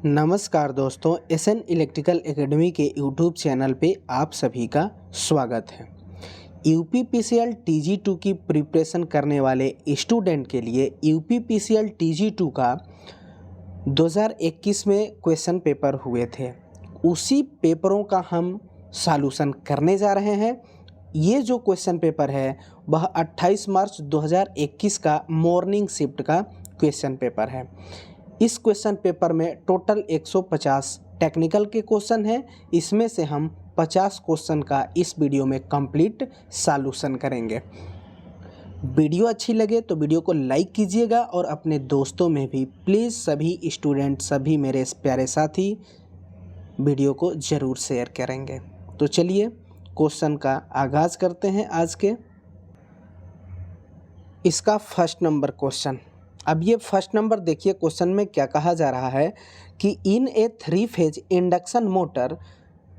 नमस्कार दोस्तों, SN electrical academy के यूट्यूब चैनल पे आप सभी का स्वागत है। यूपीपीसीएल टीजी2 की प्रिपरेशन करने वाले स्टूडेंट के लिए यूपीपीसीएल टीजी2 का 2021 में क्वेश्चन पेपर हुए थे, उसी पेपरों का हम सॉल्यूशन करने जा रहे हैं। ये जो क्वेश्चन पेपर है वह 28 मार्च 2021 का मॉर्निंग शिफ्ट का क्वेश्चन पेपर है। इस क्वेश्चन पेपर में टोटल 150 टेक्निकल के क्वेश्चन हैं। इसमें से हम 50 क्वेश्चन का इस वीडियो में कंप्लीट सॉल्यूशन करेंगे। वीडियो अच्छी लगे तो वीडियो को लाइक कीजिएगा और अपने दोस्तों में भी प्लीज़ सभी स्टूडेंट, सभी मेरे प्यारे साथी वीडियो को ज़रूर शेयर करेंगे। तो चलिए क्वेश्चन का आगाज़ करते हैं आज के। इसका फर्स्ट नंबर क्वेश्चन। अब ये फर्स्ट नंबर देखिए, क्वेश्चन में क्या कहा जा रहा है कि इन ए 3 phase induction motor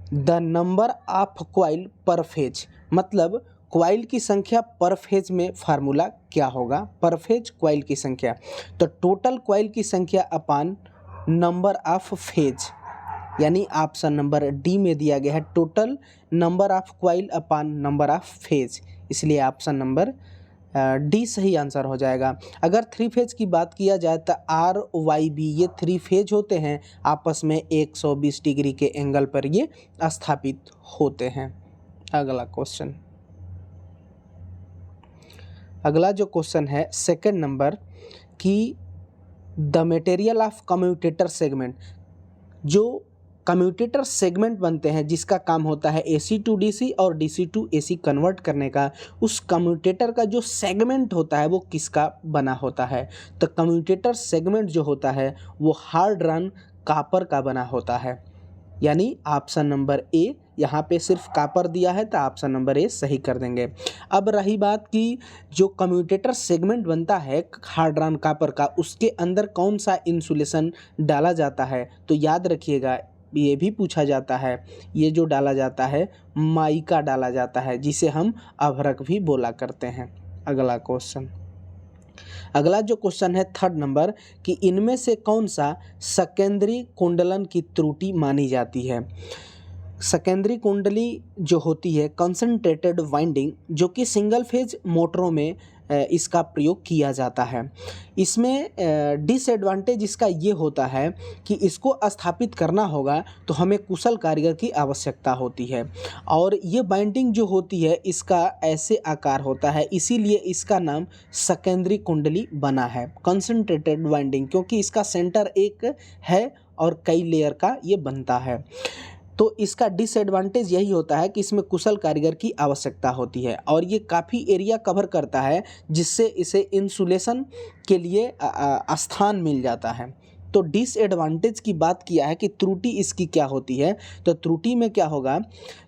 the number of coil पर फेज, मतलब कॉइल की संख्या पर फेज में फार्मूला क्या होगा? पर फेज कॉइल की संख्या, तो टोटल कॉइल की संख्या अपान नंबर ऑफ फेज, यानी ऑप्शन नंबर डी में दिया गया है total number of coil upon number of phase, इसलिए ऑप्शन नंबर डी सही आंसर हो जाएगा। अगर 3 फेज की बात किया जाए तो आर वाई बी ये 3 फेज होते हैं, आपस में 120 डिग्री के एंगल पर ये स्थापित होते हैं। अगला क्वेश्चन, अगला जो क्वेश्चन है सेकंड नंबर कि the material of commutator segment, जो कम्यूटेटर सेगमेंट बनते हैं जिसका काम होता है एसी टू डीसी और डीसी टू एसी कन्वर्ट करने का, उस कम्यूटेटर का जो सेगमेंट होता है वो किसका बना होता है? तो कम्यूटेटर सेगमेंट जो होता है वो हार्ड रन कापर का बना होता है, यानी ऑप्शन नंबर ए। यहाँ पे सिर्फ कापर दिया है तो ऑप्शन नंबर ए सही कर देंगे। अब रही बात कि जो कम्यूटेटर सेगमेंट बनता है हार्ड रन कापर का, उसके अंदर कौन सा इंसुलेशन डाला जाता है? तो याद रखिएगा, ये भी पूछा जाता है, ये जो डाला जाता है माइका डाला जाता है, जिसे हम अभ्रक भी बोला करते हैं। अगला क्वेश्चन, अगला जो क्वेश्चन है थर्ड नंबर कि इनमें से कौन सा सेकेंडरी कुंडलन की त्रुटि मानी जाती है? सेकेंडरी कुंडली जो होती है कंसंट्रेटेड वाइंडिंग, जो कि सिंगल फेज मोटरों में इसका प्रयोग किया जाता है। इसमें डिसएडवांटेज इसका ये होता है कि इसको स्थापित करना होगा तो हमें कुशल कारीगर की आवश्यकता होती है, और ये बाइंडिंग जो होती है इसका ऐसे आकार होता है, इसीलिए इसका नाम सेकेंडरी कुंडली बना है कंसंट्रेटेड वाइंडिंग, क्योंकि इसका सेंटर एक है और कई लेयर का ये बनता है। तो इसका डिसएडवांटेज यही होता है कि इसमें कुशल कारीगर की आवश्यकता होती है, और ये काफ़ी एरिया कवर करता है जिससे इसे इंसुलेशन के लिए स्थान मिल जाता है। तो डिसएडवांटेज की बात किया है कि त्रुटि इसकी क्या होती है, तो त्रुटि में क्या होगा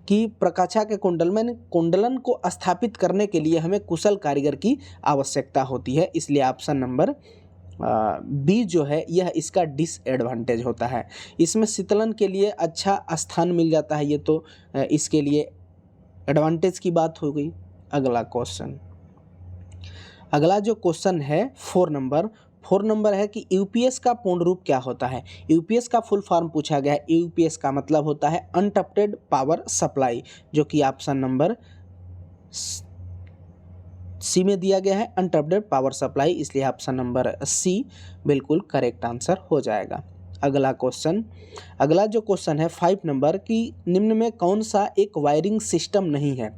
कि प्रकाशा के कुंडलन को स्थापित करने के लिए हमें कुशल कारीगर की आवश्यकता होती है, इसलिए ऑप्शन नंबर बी जो है यह इसका डिसएडवांटेज होता है। इसमें शीतलन के लिए अच्छा स्थान मिल जाता है, ये तो इसके लिए एडवांटेज की बात हो गई। अगला क्वेश्चन, अगला जो क्वेश्चन है 4 नंबर है कि यूपीएस का पूर्ण रूप क्या होता है? यूपीएस का फुल फॉर्म पूछा गया है। यूपीएस का मतलब होता है अनटप्टेड पावर सप्लाई, जो कि ऑप्शन नंबर सी में दिया गया है अनटप्टेड पावर सप्लाई, इसलिए ऑप्शन नंबर सी बिल्कुल करेक्ट आंसर हो जाएगा। अगला क्वेश्चन, अगला जो क्वेश्चन है 5 नंबर कि निम्न में कौन सा एक वायरिंग सिस्टम नहीं है?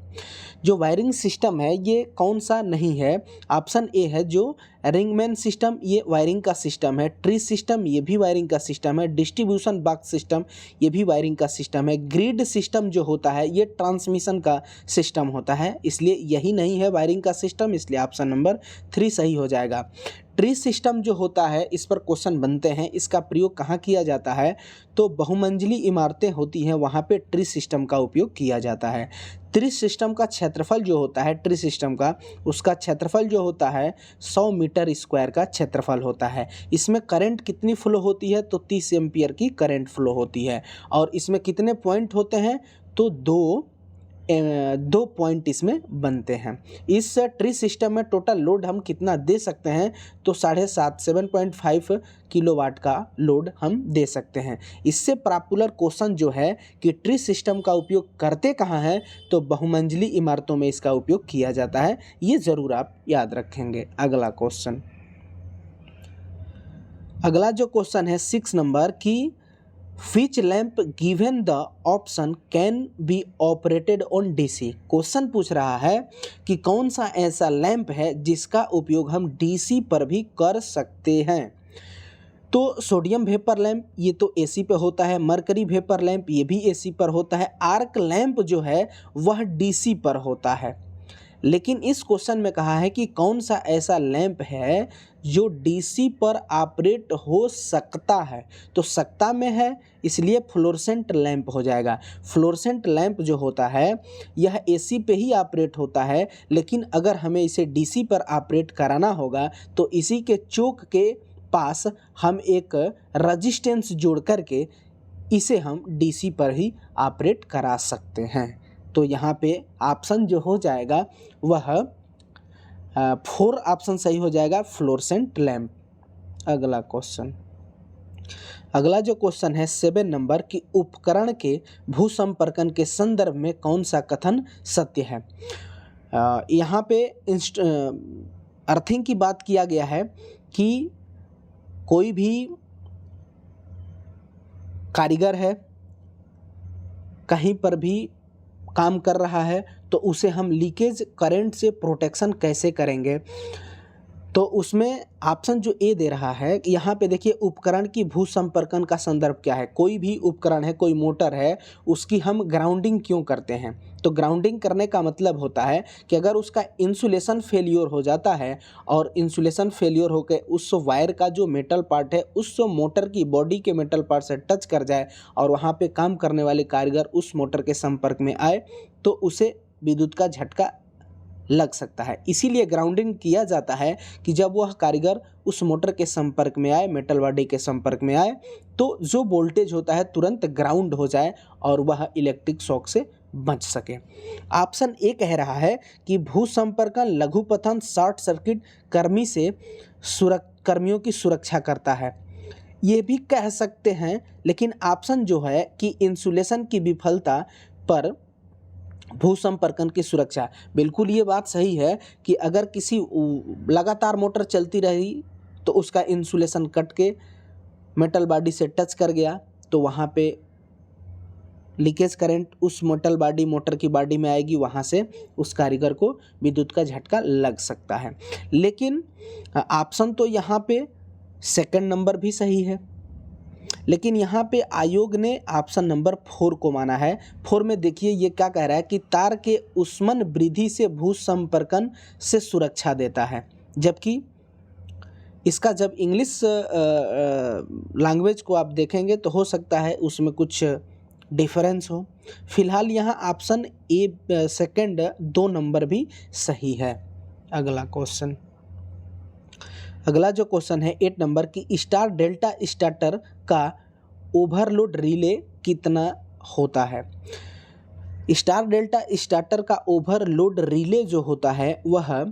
जो वायरिंग सिस्टम है ये कौन सा नहीं है? ऑप्शन ए है जो रिंगमैन सिस्टम, ये वायरिंग का सिस्टम है। ट्री सिस्टम, ये भी वायरिंग का सिस्टम है। डिस्ट्रीब्यूशन बॉक्स सिस्टम, ये भी वायरिंग का सिस्टम है। ग्रिड सिस्टम जो होता है ये ट्रांसमिशन का सिस्टम होता है, इसलिए यही नहीं है वायरिंग का सिस्टम, इसलिए ऑप्शन नंबर 3 सही हो जाएगा। ट्री सिस्टम जो होता है इस पर क्वेश्चन बनते हैं, इसका प्रयोग कहाँ किया जाता है? तो बहुमंजिली इमारतें होती हैं वहाँ पे ट्री सिस्टम का उपयोग किया जाता है। ट्री सिस्टम का क्षेत्रफल जो होता है ट्री सिस्टम का, उसका क्षेत्रफल जो होता है 100 मीटर स्क्वायर का क्षेत्रफल होता है। इसमें करंट कितनी फ्लो होती है? तो 30 एम्पियर की करंट फ्लो होती है, और इसमें कितने पॉइंट होते हैं? तो 2 दो पॉइंट इसमें बनते हैं। इस ट्री सिस्टम में टोटल लोड हम कितना दे सकते हैं, तो 7.5 किलोवाट का लोड हम दे सकते हैं। इससे पॉपुलर क्वेश्चन जो है कि ट्री सिस्टम का उपयोग करते कहाँ हैं, तो बहुमंजिली इमारतों में इसका उपयोग किया जाता है। ये ज़रूर आप याद रखेंगे। अगला क्वेश्चन, अगला जो क्वेश्चन है 6 नंबर की Which lamp given the option can be operated on DC? Question पूछ रहा है कि कौन सा ऐसा लैंप है जिसका उपयोग हम DC पर भी कर सकते हैं। तो सोडियम वेपर लैंप ये तो AC पे होता है, मरकरी वेपर लैंप ये भी AC पर होता है, आर्क लैंप जो है वह DC पर होता है। लेकिन इस क्वेश्चन में कहा है कि कौन सा ऐसा लैंप है जो डीसी पर ऑपरेट हो सकता है, तो सकता में है इसलिए फ्लोरेसेंट लैंप हो जाएगा। फ्लोरेसेंट लैंप जो होता है यह एसी पे ही ऑपरेट होता है, लेकिन अगर हमें इसे डीसी पर ऑपरेट कराना होगा तो इसी के चोक के पास हम एक रजिस्टेंस जोड़ करके इसे हम डीसी पर ही ऑपरेट करा सकते हैं। तो यहाँ पे ऑप्शन जो हो जाएगा वह 4 ऑप्शन सही हो जाएगा, फ्लोरेसेंट लैंप। अगला क्वेश्चन, अगला जो क्वेश्चन है 7 नंबर की उपकरण के भूसंपर्कन के संदर्भ में कौन सा कथन सत्य है। यहाँ पे अर्थिंग की बात किया गया है कि कोई भी कारीगर है, कहीं पर भी काम कर रहा है, तो उसे हम लीकेज करंट से प्रोटेक्शन कैसे करेंगे। तो उसमें ऑप्शन जो ए दे रहा है, यहाँ पे देखिए उपकरण की भूसंपर्कन का संदर्भ क्या है। कोई भी उपकरण है, कोई मोटर है, उसकी हम ग्राउंडिंग क्यों करते हैं। तो ग्राउंडिंग करने का मतलब होता है कि अगर उसका इंसुलेशन फेलियर हो जाता है और इंसुलेशन फेलियर होकर उस वायर का जो मेटल पार्ट है उस मोटर की बॉडी के मेटल पार्ट से टच कर जाए और वहाँ पे काम करने वाले कारीगर उस मोटर के संपर्क में आए तो उसे विद्युत का झटका लग सकता है। इसीलिए ग्राउंडिंग किया जाता है कि जब वह कारीगर उस मोटर के संपर्क में आए, मेटल बॉडी के संपर्क में आए, तो जो वोल्टेज होता है तुरंत ग्राउंड हो जाए और वह इलेक्ट्रिक शॉक से बच सके। ऑप्शन ए कह रहा है कि भूसंपर्कन लघुपथन शॉर्ट सर्किट कर्मियों की सुरक्षा करता है। ये भी कह सकते हैं, लेकिन ऑप्शन जो है कि इंसुलेशन की विफलता पर भूसंपर्कन की सुरक्षा, बिल्कुल ये बात सही है कि अगर किसी लगातार मोटर चलती रही तो उसका इंसुलेशन कट के मेटल बॉडी से टच कर गया तो वहाँ पे लीकेज करंट उस मेटल बॉडी मोटर की बॉडी में आएगी, वहाँ से उस कारीगर को विद्युत का झटका लग सकता है। लेकिन ऑप्शन तो यहाँ पे सेकंड नंबर भी सही है, लेकिन यहाँ पे आयोग ने ऑप्शन नंबर 4 को माना है। 4 में देखिए ये क्या कह रहा है कि तार के ऊष्मन वृद्धि से भूसंपर्कन से सुरक्षा देता है, जबकि इसका जब इंग्लिश लैंग्वेज को आप देखेंगे तो हो सकता है उसमें कुछ डिफरेंस हो। फिलहाल यहाँ ऑप्शन ए सेकंड 2 नंबर भी सही है। अगला क्वेश्चन, अगला जो क्वेश्चन है 8 नंबर की स्टार डेल्टा स्टार्टर का ओवरलोड रिले कितना होता है। स्टार डेल्टा स्टार्टर का ओवरलोड रिले जो होता है वह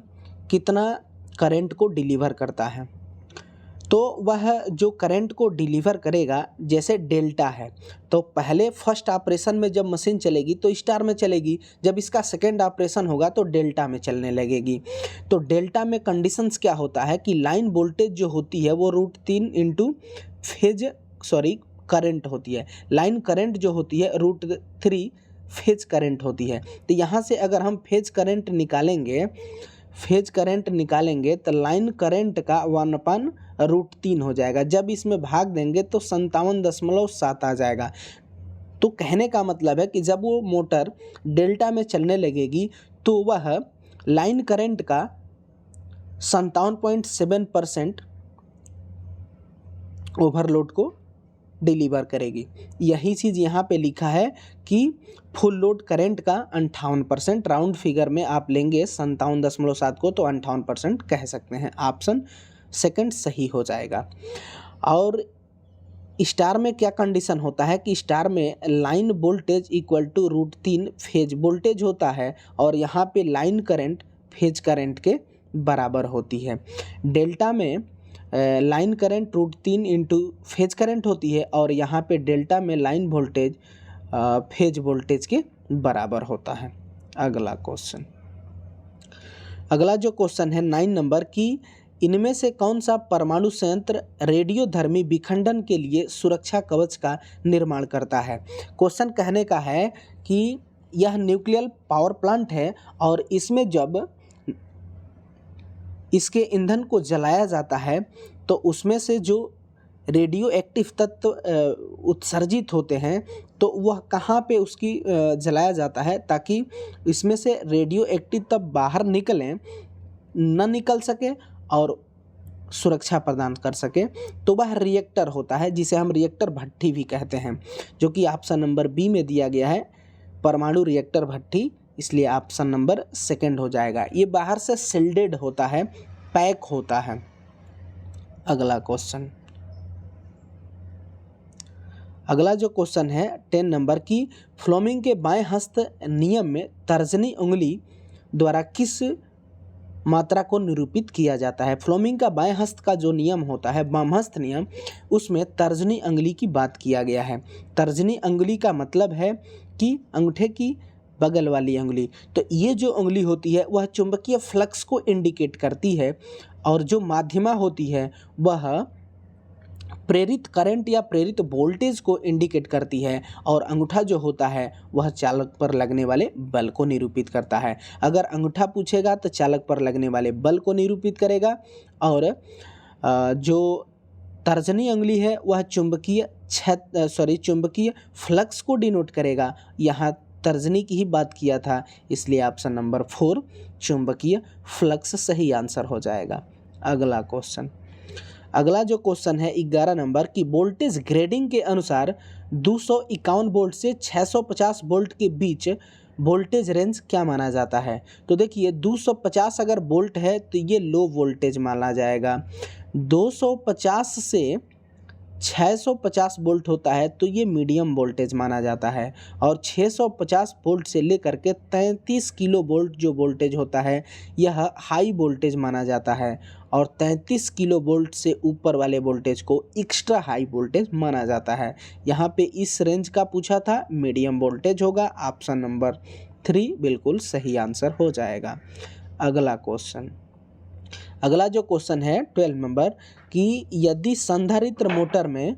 कितना करंट को डिलीवर करता है। तो वह जो करंट को डिलीवर करेगा, जैसे डेल्टा है तो पहले फर्स्ट ऑपरेशन में जब मशीन चलेगी तो स्टार में चलेगी, जब इसका सेकेंड ऑपरेशन होगा तो डेल्टा में चलने लगेगी। तो डेल्टा में कंडीशंस क्या होता है कि लाइन वोल्टेज जो होती है वो √3 इंटू करंट होती है। लाइन करंट जो होती है √3 फेज करंट होती है। तो यहाँ से अगर हम फेज करंट निकालेंगे तो लाइन करंट का 1/√3 हो जाएगा। जब इसमें भाग देंगे तो 57.7 आ जाएगा। तो कहने का मतलब है कि जब वो मोटर डेल्टा में चलने लगेगी तो वह लाइन करंट का 57.7% ओवरलोड को डिलीवर करेगी। यही चीज़ यहाँ पे लिखा है कि फुल लोड करंट का 58%, राउंड फिगर में आप लेंगे 57.7 को तो 58% कह सकते हैं। ऑप्शन सेकंड सही हो जाएगा। और स्टार में क्या कंडीशन होता है कि स्टार में line voltage equal to √3 phase voltage होता है और यहाँ पे लाइन करंट फेज करंट के बराबर होती है। डेल्टा में line current √3 into phase current होती है और यहाँ पे डेल्टा में लाइन वोल्टेज फेज वोल्टेज के बराबर होता है। अगला क्वेश्चन, अगला जो क्वेश्चन है 9 नंबर की इनमें से कौन सा परमाणु संयंत्र रेडियोधर्मी विखंडन के लिए सुरक्षा कवच का निर्माण करता है। क्वेश्चन कहने का है कि यह न्यूक्लियर पावर प्लांट है और इसमें जब इसके ईंधन को जलाया जाता है तो उसमें से जो रेडियो एक्टिव तत्व उत्सर्जित होते हैं तो वह कहाँ पे उसकी जलाया जाता है ताकि इसमें से रेडियो एक्टिव तत्व बाहर निकलें, न निकल सके और सुरक्षा प्रदान कर सके, तो वह रिएक्टर होता है जिसे हम रिएक्टर भट्ठी भी कहते हैं, जो कि ऑप्शन नंबर बी में दिया गया है परमाणु रिएक्टर भट्ठी, इसलिए ऑप्शन नंबर सेकंड हो जाएगा। ये बाहर से सील्डेड होता है, पैक होता है। अगला क्वेश्चन, अगला जो क्वेश्चन है 10 नंबर की फ्लोमिंग के बाएं हस्त नियम में तर्जनी उंगली द्वारा किस मात्रा को निरूपित किया जाता है। फ्लोमिंग का बाएं हस्त का जो नियम होता है वामहस्त नियम, उसमें तर्जनी अंगुली की बात किया गया है। तर्जनी अंगुली का मतलब है कि अंगूठे की बगल वाली अंगुली। तो ये जो अंगुली होती है वह चुंबकीय फ्लक्स को इंडिकेट करती है और जो माध्यमा होती है वह प्रेरित करंट या प्रेरित वोल्टेज को इंडिकेट करती है और अंगूठा जो होता है वह चालक पर लगने वाले बल को निरूपित करता है। अगर अंगूठा पूछेगा तो चालक पर लगने वाले बल को निरूपित करेगा और जो तर्जनी अंगुली है वह चुंबकीय फ्लक्स को डिनोट करेगा। यहाँ तर्जनी की ही बात किया था, इसलिए ऑप्शन नंबर 4 चुंबकीय फ्लक्स सही आंसर हो जाएगा। अगला क्वेश्चन, अगला जो क्वेश्चन है 11 नंबर की वोल्टेज ग्रेडिंग के अनुसार 251 वोल्ट से 650 वोल्ट के बीच वोल्टेज रेंज क्या माना जाता है। तो देखिए 250 अगर वोल्ट है तो ये लो वोल्टेज माना जाएगा, 250 से 650 वोल्ट होता है तो ये मीडियम वोल्टेज माना जाता है और 650 वोल्ट से लेकर के 33 किलो वोल्ट जो वोल्टेज होता है यह हाई वोल्टेज माना जाता है और 33 किलो वोल्ट से ऊपर वाले वोल्टेज को एक्स्ट्रा हाई वोल्टेज माना जाता है। यहाँ पे इस रेंज का पूछा था, मीडियम वोल्टेज होगा, ऑप्शन नंबर 3 बिल्कुल सही आंसर हो जाएगा। अगला क्वेश्चन, अगला जो क्वेश्चन है 12 नंबर कि यदि संधारित्र मोटर में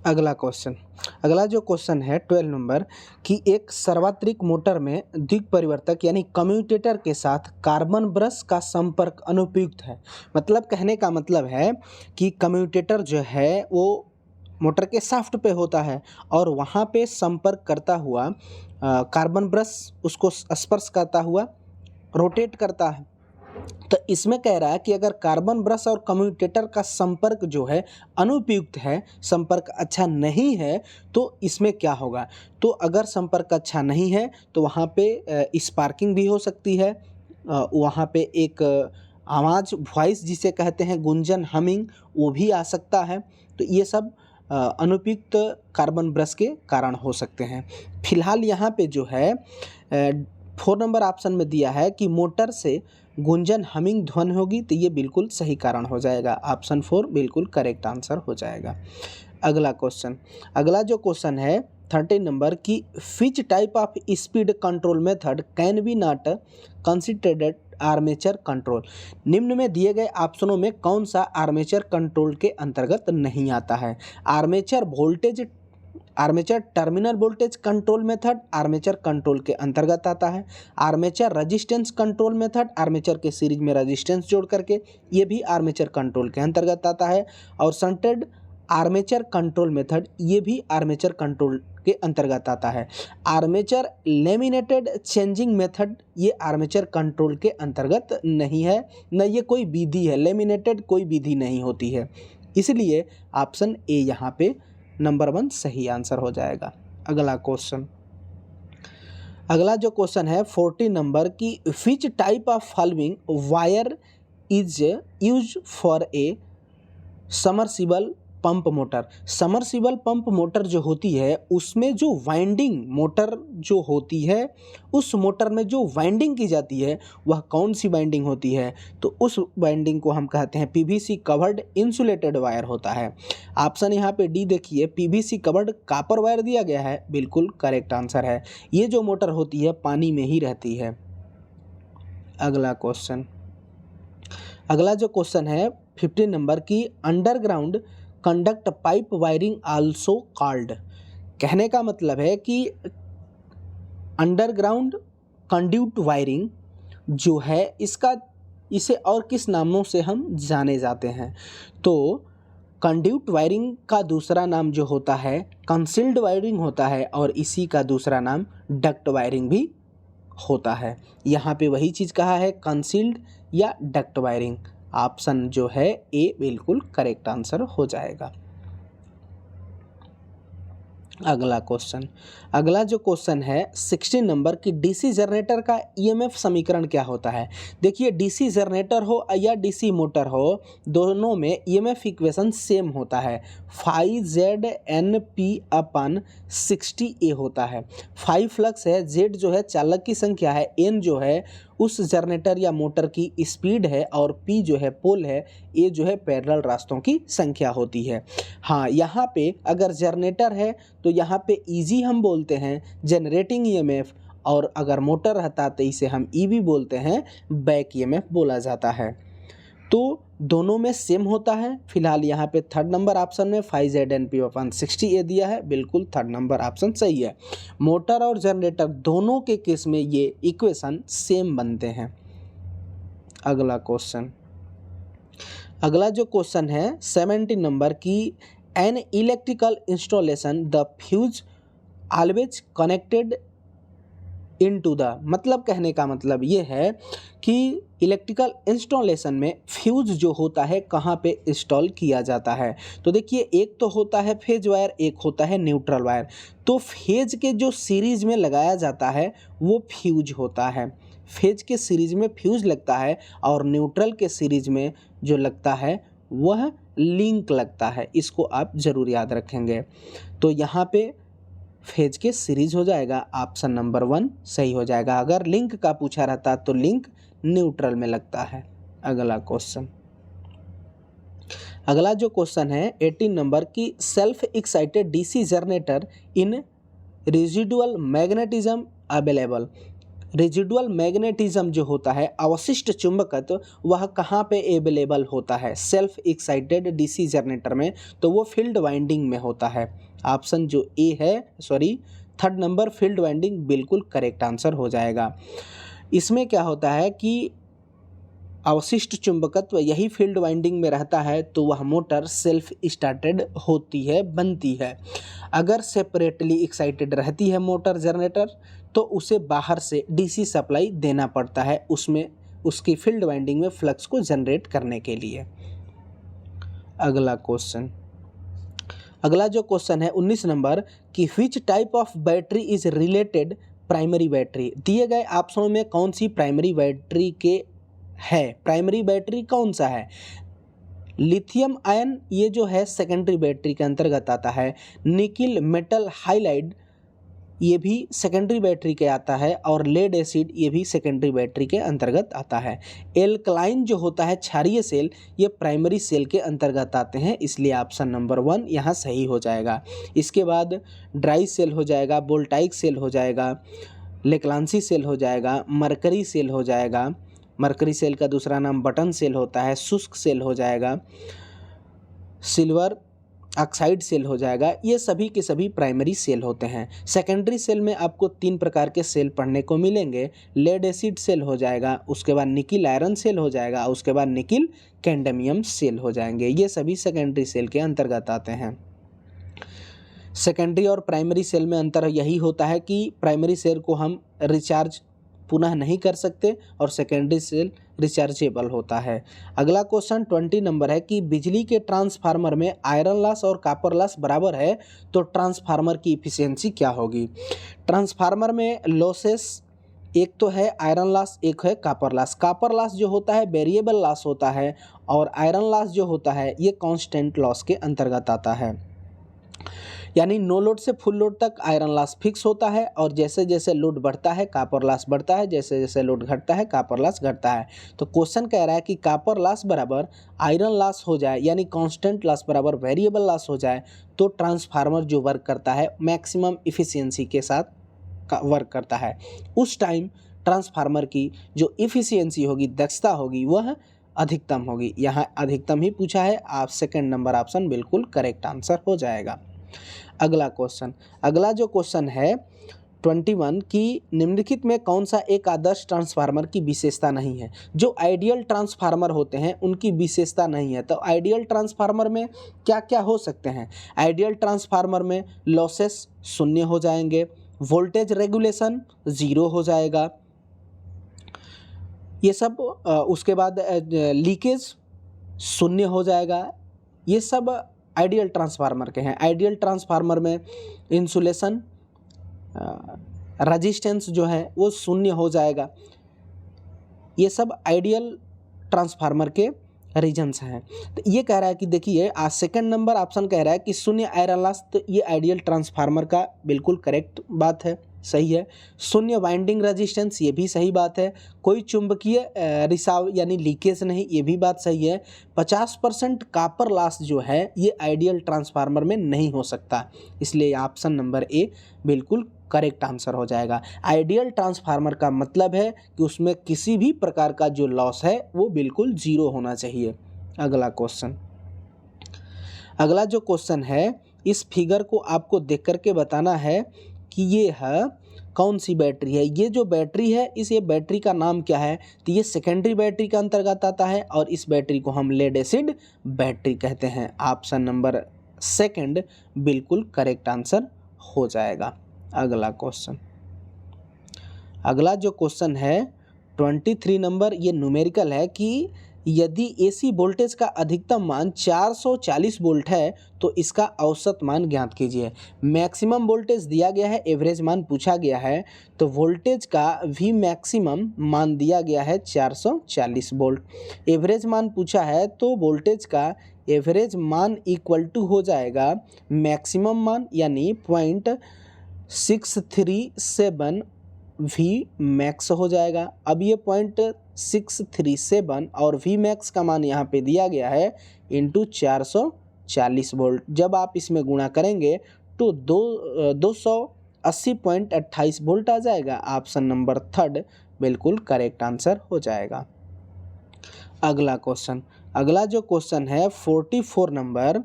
अगला जो क्वेश्चन है 12 नंबर कि एक सर्वात्रिक मोटर में द्विक परिवर्तक यानी कम्यूटेटर के साथ कार्बन ब्रश का संपर्क अनुपयुक्त है। मतलब कहने का मतलब है कि कम्यूटेटर जो है वो मोटर के शाफ्ट पे होता है और वहाँ पे संपर्क करता हुआ कार्बन ब्रश उसको स्पर्श करता हुआ रोटेट करता है। तो इसमें कह रहा है कि अगर कार्बन ब्रश और कम्यूटेटर का संपर्क जो है अनुपयुक्त है, संपर्क अच्छा नहीं है, तो इसमें क्या होगा। तो अगर संपर्क अच्छा नहीं है तो वहाँ पे स्पार्किंग भी हो सकती है, वहाँ पे एक आवाज़ वॉइस जिसे कहते हैं गुंजन, हमिंग, वो भी आ सकता है। तो ये सब अनुपयुक्त कार्बन ब्रश के कारण हो सकते हैं। फिलहाल यहाँ पे जो है 4 नंबर ऑप्शन में दिया है कि मोटर से गुंजन, हमिंग ध्वनि होगी, तो ये बिल्कुल सही कारण हो जाएगा, ऑप्शन 4 बिल्कुल करेक्ट आंसर हो जाएगा। अगला क्वेश्चन, अगला जो क्वेश्चन है 13 नंबर की which type of speed control method can be not considered armature control. निम्न में दिए गए ऑप्शनों में कौन सा आर्मेचर कंट्रोल के अंतर्गत नहीं आता है। Armature terminal voltage control method armature control के अंतर्गत आता है। Armature resistance control method, armature के सीरीज में रेजिस्टेंस जोड़ करके, ये भी आर्मेचर कंट्रोल के अंतर्गत आता है। और शंटेड आर्मेचर कंट्रोल मेथड, ये भी आर्मेचर कंट्रोल के अंतर्गत आता है। आर्मेचर लेमिनेटेड चेंजिंग मेथड, ये आर्मेचर कंट्रोल के अंतर्गत नहीं है, न ये कोई विधि है, लेमिनेटेड कोई विधि नहीं होती है, इसलिए ऑप्शन ए यहाँ पे नंबर 1 सही आंसर हो जाएगा। अगला क्वेश्चन, अगला जो क्वेश्चन है 14 नंबर की which type of following wire is use for a submersible pump motor. Submersible pump motor जो होती है उसमें जो वाइंडिंग मोटर जो होती है, उस मोटर में जो वाइंडिंग की जाती है वह कौन सी वाइंडिंग होती है, तो उस वाइंडिंग को हम कहते हैं पीवीसी कवर्ड इंसुलेटेड वायर होता है। ऑप्शन यहाँ पे डी देखिए, पीवीसी कवर्ड कॉपर वायर दिया गया है, बिल्कुल करेक्ट आंसर है। ये जो मोटर होती है पानी में ही रहती है। अगला क्वेश्चन, अगला जो क्वेश्चन है 15 नंबर की, underground conduct pipe wiring also called. कहने का मतलब है कि अंडरग्राउंड कंड्यूट वायरिंग जो है इसे और किस नामों से हम जाने जाते हैं, तो कंड्यूट वायरिंग का दूसरा नाम जो होता है कंसील्ड वायरिंग होता है, और इसी का दूसरा नाम डक्ट वायरिंग भी होता है। यहाँ पे वही चीज़ कहा है, कंसील्ड या डक्ट वायरिंग। ऑप्शन जो है ए बिल्कुल करेक्ट आंसर हो जाएगा। अगला क्वेश्चन, अगला जो क्वेश्चन है 16 नंबर की, डीसी जनरेटर का ईएमएफ समीकरण क्या होता है। देखिए डीसी जनरेटर हो या डीसी मोटर हो, दोनों में ईएमएफ इक्वेशन सेम होता है, 5ZNP/60A होता है। 5 फ्लक्स है, Z जो है चालक की संख्या है, N जो है उस जनरेटर या मोटर की स्पीड है, और P जो है पोल है, A जो है पैरेलल रास्तों की संख्या होती है। हाँ, यहाँ पे अगर जनरेटर है तो यहाँ पे ईजी हम बोलते हैं जनरेटिंग ईएमएफ, और अगर मोटर रहता तो इसे हम ईवी बोलते हैं, बैक ईएमएफ बोला जाता है। तो दोनों में सेम होता है। फिलहाल यहाँ पे थर्ड नंबर ऑप्शन में 5ZNP/60A दिया है, बिल्कुल थर्ड नंबर ऑप्शन सही है। मोटर और जनरेटर दोनों के केस में ये इक्वेशन सेम बनते हैं। अगला क्वेश्चन, अगला जो क्वेश्चन है 17 नंबर की, an electrical installation the fuse always connected into the, मतलब कहने का मतलब ये है कि इलेक्ट्रिकल इंस्टॉलेशन में फ्यूज जो होता है कहाँ पे इंस्टॉल किया जाता है। तो देखिए एक तो होता है फेज वायर, एक होता है न्यूट्रल वायर। तो फेज के जो सीरीज में लगाया जाता है वो फ्यूज होता है, फेज के सीरीज में फ्यूज लगता है, और न्यूट्रल के सीरीज में जो लगता है वह लिंक लगता है। इसको आप ज़रूर याद रखेंगे। तो यहाँ पे फेज के सीरीज हो जाएगा, ऑप्शन नंबर 1 सही हो जाएगा। अगर लिंक का पूछा रहता तो लिंक न्यूट्रल में लगता है। अगला क्वेश्चन, अगला जो क्वेश्चन है 18 नंबर की, self excited DC generator in residual magnetism available. Residual magnetism जो होता है, अवशिष्ट चुंबकत्व, वह कहाँ पे अवेलेबल होता है सेल्फ एक्साइटेड डीसी जनरेटर में, तो वो फील्ड वाइंडिंग में होता है। ऑप्शन जो ए है, थर्ड नंबर फील्ड वाइंडिंग बिल्कुल करेक्ट आंसर हो जाएगा। इसमें क्या होता है कि अवशिष्ट चुंबकत्व यही फील्ड वाइंडिंग में रहता है, तो वह मोटर सेल्फ स्टार्टेड होती है, बनती है। अगर सेपरेटली एक्साइटेड रहती है मोटर जनरेटर तो उसे बाहर से डीसी सप्लाई देना पड़ता है, उसमें उसकी फील्ड वाइंडिंग में फ्लक्स को जनरेट करने के लिए। अगला क्वेश्चन, अगला जो क्वेश्चन है 19 नंबर की, which type of battery is related primary battery. दिए गए ऑप्शनों में कौन सी प्राइमरी बैटरी के है, प्राइमरी बैटरी कौन सा है। लिथियम आयन ये जो है सेकेंडरी बैटरी के अंतर्गत आता है। निकिल मेटल हाइलाइड ये भी सेकेंडरी बैटरी के आता है, और लेड एसिड ये भी सेकेंडरी बैटरी के अंतर्गत आता है। एल्कलाइन जो होता है क्षारीय सेल, ये प्राइमरी सेल के अंतर्गत आते हैं, इसलिए ऑप्शन नंबर 1 यहाँ सही हो जाएगा। इसके बाद ड्राई सेल हो जाएगा, वोल्टाइक सेल हो जाएगा, लेक्लांसी सेल हो जाएगा, मरकरी सेल हो जाएगा, मरकरी सेल का दूसरा नाम बटन सेल होता है, शुष्क सेल हो जाएगा, सिल्वर ऑक्साइड सेल हो जाएगा। ये सभी के सभी प्राइमरी सेल होते हैं। सेकेंडरी सेल में आपको 3 प्रकार के सेल पढ़ने को मिलेंगे। लेड एसिड सेल हो जाएगा, उसके बाद निकिल आयरन सेल हो जाएगा, उसके बाद निकिल कैडमियम सेल हो जाएंगे। ये सभी सेकेंडरी सेल के अंतर्गत आते हैं। सेकेंडरी और प्राइमरी सेल में अंतर यही होता है कि प्राइमरी सेल को हम रिचार्ज पुनः नहीं कर सकते, और सेकेंडरी सेल रिचार्जेबल होता है। अगला क्वेश्चन 20 नंबर है कि बिजली के ट्रांसफार्मर में आयरन लॉस और कॉपर लॉस बराबर है, तो ट्रांसफार्मर की इफिशियंसी क्या होगी। ट्रांसफार्मर में लॉसेस एक तो है आयरन लॉस, एक है कॉपर लॉस। कॉपर लॉस जो होता है वेरिएबल लॉस होता है और आयरन लॉस जो होता है ये कांस्टेंट लॉस के अंतर्गत आता है। यानी नो लोड से फुल लोड तक आयरन लॉस फिक्स होता है और जैसे जैसे लोड बढ़ता है कॉपर लॉस बढ़ता है, जैसे जैसे लोड घटता है कॉपर लॉस घटता है। तो क्वेश्चन कह रहा है कि कॉपर लॉस बराबर आयरन लॉस हो जाए यानी कांस्टेंट लॉस बराबर वेरिएबल लॉस हो जाए तो ट्रांसफार्मर जो वर्क करता है मैक्सिमम इफिशियंसी के साथ वर्क करता है। उस टाइम ट्रांसफार्मर की जो इफिशियंसी होगी, दक्षता होगी, वह अधिकतम होगी। यहाँ अधिकतम ही पूछा है, आप सेकंड नंबर ऑप्शन बिल्कुल करेक्ट आंसर हो जाएगा। अगला क्वेश्चन, अगला जो क्वेश्चन है 21 की निम्नलिखित में कौन सा एक आदर्श ट्रांसफार्मर की विशेषता नहीं है। जो आइडियल ट्रांसफार्मर होते हैं उनकी विशेषता नहीं है। तो आइडियल ट्रांसफार्मर में क्या क्या हो सकते हैं? आइडियल ट्रांसफार्मर में लॉसेस शून्य हो जाएंगे, वोल्टेज रेगुलेशन जीरो हो जाएगा, ये सब उसके बाद लीकेज शून्य हो जाएगा। ये सब आइडियल ट्रांसफार्मर के हैं। आइडियल ट्रांसफार्मर में इंसुलेशन रेजिस्टेंस जो है वो शून्य हो जाएगा। ये सब आइडियल ट्रांसफार्मर के रीजन्स हैं। तो ये कह रहा है कि देखिए आज सेकंड नंबर ऑप्शन कह रहा है कि शून्य आयरन लॉस, तो ये आइडियल ट्रांसफार्मर का बिल्कुल करेक्ट बात है, सही है। शून्य वाइंडिंग रेजिस्टेंस, ये भी सही बात है। कोई चुंबकीय रिसाव यानी लीकेज नहीं, ये भी बात सही है। 50% कॉपर लॉस जो है ये आइडियल ट्रांसफार्मर में नहीं हो सकता, इसलिए ऑप्शन नंबर ए बिल्कुल करेक्ट आंसर हो जाएगा। आइडियल ट्रांसफार्मर का मतलब है कि उसमें किसी भी प्रकार का जो लॉस है वो बिल्कुल जीरो होना चाहिए। अगला क्वेश्चन, अगला जो क्वेश्चन है इस फिगर को आपको देख करके बताना है कि ये है कौन सी बैटरी है। ये जो बैटरी है ये बैटरी का नाम क्या है? तो ये सेकेंडरी बैटरी के अंतर्गत आता है और इस बैटरी को हम लेड एसिड बैटरी कहते हैं। ऑप्शन नंबर सेकंड बिल्कुल करेक्ट आंसर हो जाएगा। अगला क्वेश्चन, अगला जो क्वेश्चन है 23 नंबर, ये न्यूमेरिकल है कि यदि एसी वोल्टेज का अधिकतम मान 440 वोल्ट है तो इसका औसत मान ज्ञात कीजिए। मैक्सिमम वोल्टेज दिया गया है, एवरेज मान पूछा गया है, तो वोल्टेज का भी मैक्सिमम मान दिया गया है 440 वोल्ट। एवरेज मान पूछा है तो वोल्टेज का एवरेज मान इक्वल टू हो जाएगा मैक्सिमम मान यानी 0.637 वी मैक्स हो जाएगा। अब ये 0.637 और वी मैक्स का मान यहाँ पे दिया गया है इंटू 440 वोल्ट। जब आप इसमें गुणा करेंगे तो 280.28 वोल्ट आ जाएगा। ऑप्शन नंबर थर्ड बिल्कुल करेक्ट आंसर हो जाएगा। अगला क्वेश्चन, अगला जो क्वेश्चन है 44 नंबर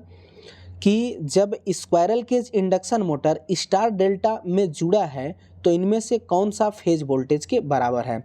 कि जब squirrel cage induction motor star delta में जुड़ा है तो इनमें से कौन सा फेज वोल्टेज के बराबर है।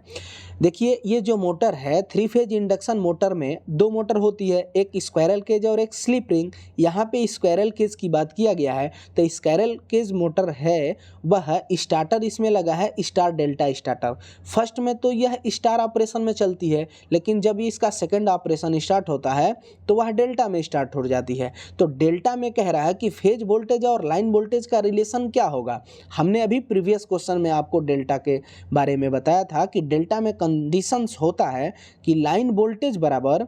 देखिए ये जो मोटर है 3 फेज इंडक्शन मोटर में 2 मोटर होती है, एक स्क्वायरल केज और एक स्लिप रिंग। यहाँ पे स्क्वायरल केज की बात किया गया है तो स्क्वायरल केज मोटर है वह स्टार्टर इसमें लगा है स्टार डेल्टा स्टार्टर। फर्स्ट में तो यह स्टार ऑपरेशन में चलती है, लेकिन जब इसका सेकंड ऑपरेशन स्टार्ट होता है तो वह डेल्टा में स्टार्ट हो जाती है। तो डेल्टा में कह रहा है कि फेज वोल्टेज और लाइन वोल्टेज का रिलेशन क्या होगा। हमने अभी प्रीवियस क्वेश्चन में आपको डेल्टा के बारे में बताया था कि डेल्टा में कंडीशंस होता है कि लाइन वोल्टेज बराबर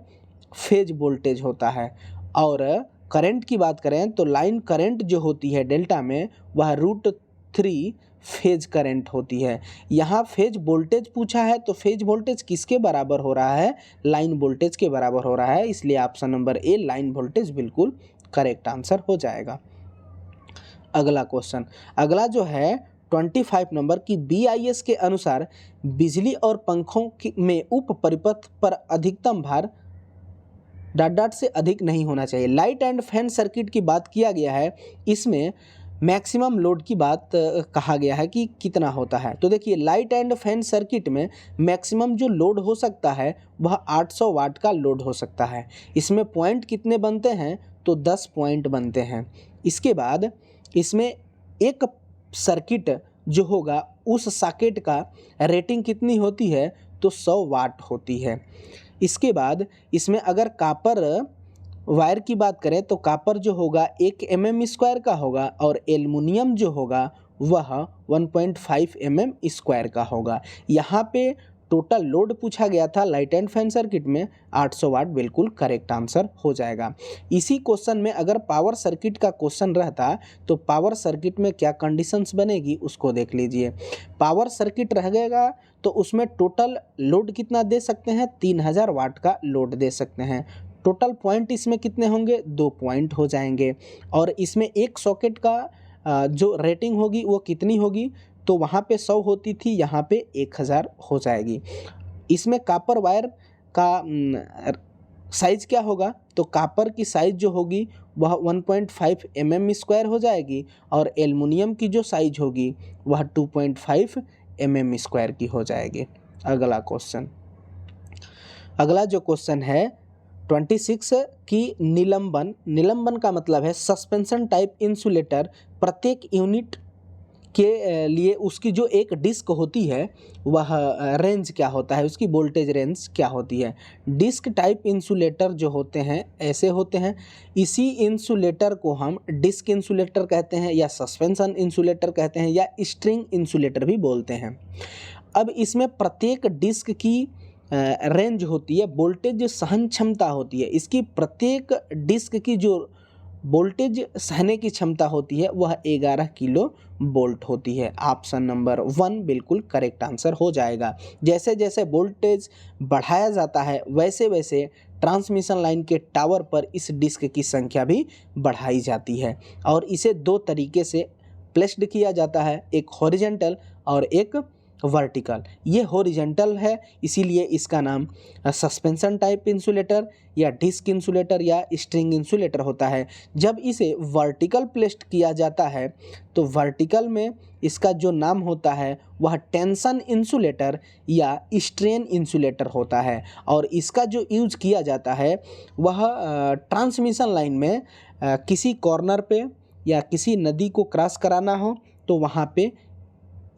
फेज वोल्टेज होता है, और करंट की बात करें तो लाइन करंट जो होती है डेल्टा में वह √3 फेज करंट होती है। यहाँ फेज वोल्टेज पूछा है तो फेज वोल्टेज किसके बराबर हो रहा है? लाइन वोल्टेज के बराबर हो रहा है, इसलिए option number A line voltage बिल्कुल करेक्ट आंसर हो जाएगा। अगला क्वेश्चन, अगला जो है 25 नंबर की BIS के अनुसार बिजली और पंखों में उप परिपथ पर अधिकतम भार ... से अधिक नहीं होना चाहिए। लाइट एंड फैन सर्किट की बात किया गया है, इसमें मैक्सिमम लोड की बात कहा गया है कि कितना होता है। तो देखिए लाइट एंड फैन सर्किट में मैक्सिमम जो लोड हो सकता है वह 800 वाट का लोड हो सकता है। इसमें पॉइंट कितने बनते हैं? तो 10 पॉइंट बनते हैं। इसके बाद इसमें एक सर्किट जो होगा उस सॉकेट का रेटिंग कितनी होती है? तो 100 वाट होती है। इसके बाद इसमें अगर कॉपर वायर की बात करें तो कॉपर जो होगा 1 mm² का होगा और एल्युमिनियम जो होगा वह 1.5 mm² का होगा। यहाँ पे टोटल लोड पूछा गया था लाइट एंड फैन सर्किट में 800 वाट, बिल्कुल करेक्ट आंसर हो जाएगा। इसी क्वेश्चन में अगर पावर सर्किट का क्वेश्चन रहता तो पावर सर्किट में क्या कंडीशंस बनेगी उसको देख लीजिए। पावर सर्किट रह गएगा तो उसमें टोटल लोड कितना दे सकते हैं, 3000 वाट का लोड दे सकते हैं। टोटल पॉइंट इसमें कितने होंगे, 2 पॉइंट हो जाएंगे। और इसमें एक सॉकेट का जो रेटिंग होगी वो कितनी होगी, तो वहाँ पे 100 होती थी, यहाँ पे 1000 हो जाएगी। इसमें कॉपर वायर का साइज़ क्या होगा, तो कॉपर की साइज़ जो होगी वह 1.5 mm² हो जाएगी और एल्युमिनियम की जो साइज़ होगी वह 2.5 mm² की हो जाएगी। अगला क्वेश्चन, अगला जो क्वेश्चन है 26 की निलंबन का मतलब है सस्पेंशन टाइप इंसुलेटर। प्रत्येक यूनिट के लिए उसकी जो एक डिस्क होती है वह रेंज क्या होता है, उसकी वोल्टेज रेंज क्या होती है। डिस्क टाइप इंसुलेटर जो होते हैं ऐसे होते हैं। इसी इंसुलेटर को हम डिस्क इंसुलेटर कहते हैं या सस्पेंशन इंसुलेटर कहते हैं या स्ट्रिंग इंसुलेटर भी बोलते हैं। अब इसमें प्रत्येक डिस्क की रेंज होती है, वोल्टेज सहन क्षमता होती है। इसकी प्रत्येक डिस्क की जो वोल्टेज सहने की क्षमता होती है वह 11 किलो वोल्ट होती है। ऑप्शन नंबर 1 बिल्कुल करेक्ट आंसर हो जाएगा। जैसे जैसे वोल्टेज बढ़ाया जाता है वैसे वैसे ट्रांसमिशन लाइन के टावर पर इस डिस्क की संख्या भी बढ़ाई जाती है और इसे 2 तरीके से प्लेस्ड किया जाता है, एक हॉरिजॉन्टल और एक वर्टिकल। ये हॉरिजॉन्टल है इसीलिए इसका नाम सस्पेंशन टाइप इंसुलेटर या डिस्क इंसुलेटर या स्ट्रिंग इंसुलेटर होता है। जब इसे वर्टिकल प्लेस्ड किया जाता है तो वर्टिकल में इसका जो नाम होता है वह टेंशन इंसुलेटर या स्ट्रेन इंसुलेटर होता है और इसका जो यूज किया जाता है वह ट्रांसमिशन लाइन में किसी कॉर्नर पे या किसी नदी को क्रॉस कराना हो तो वहाँ पे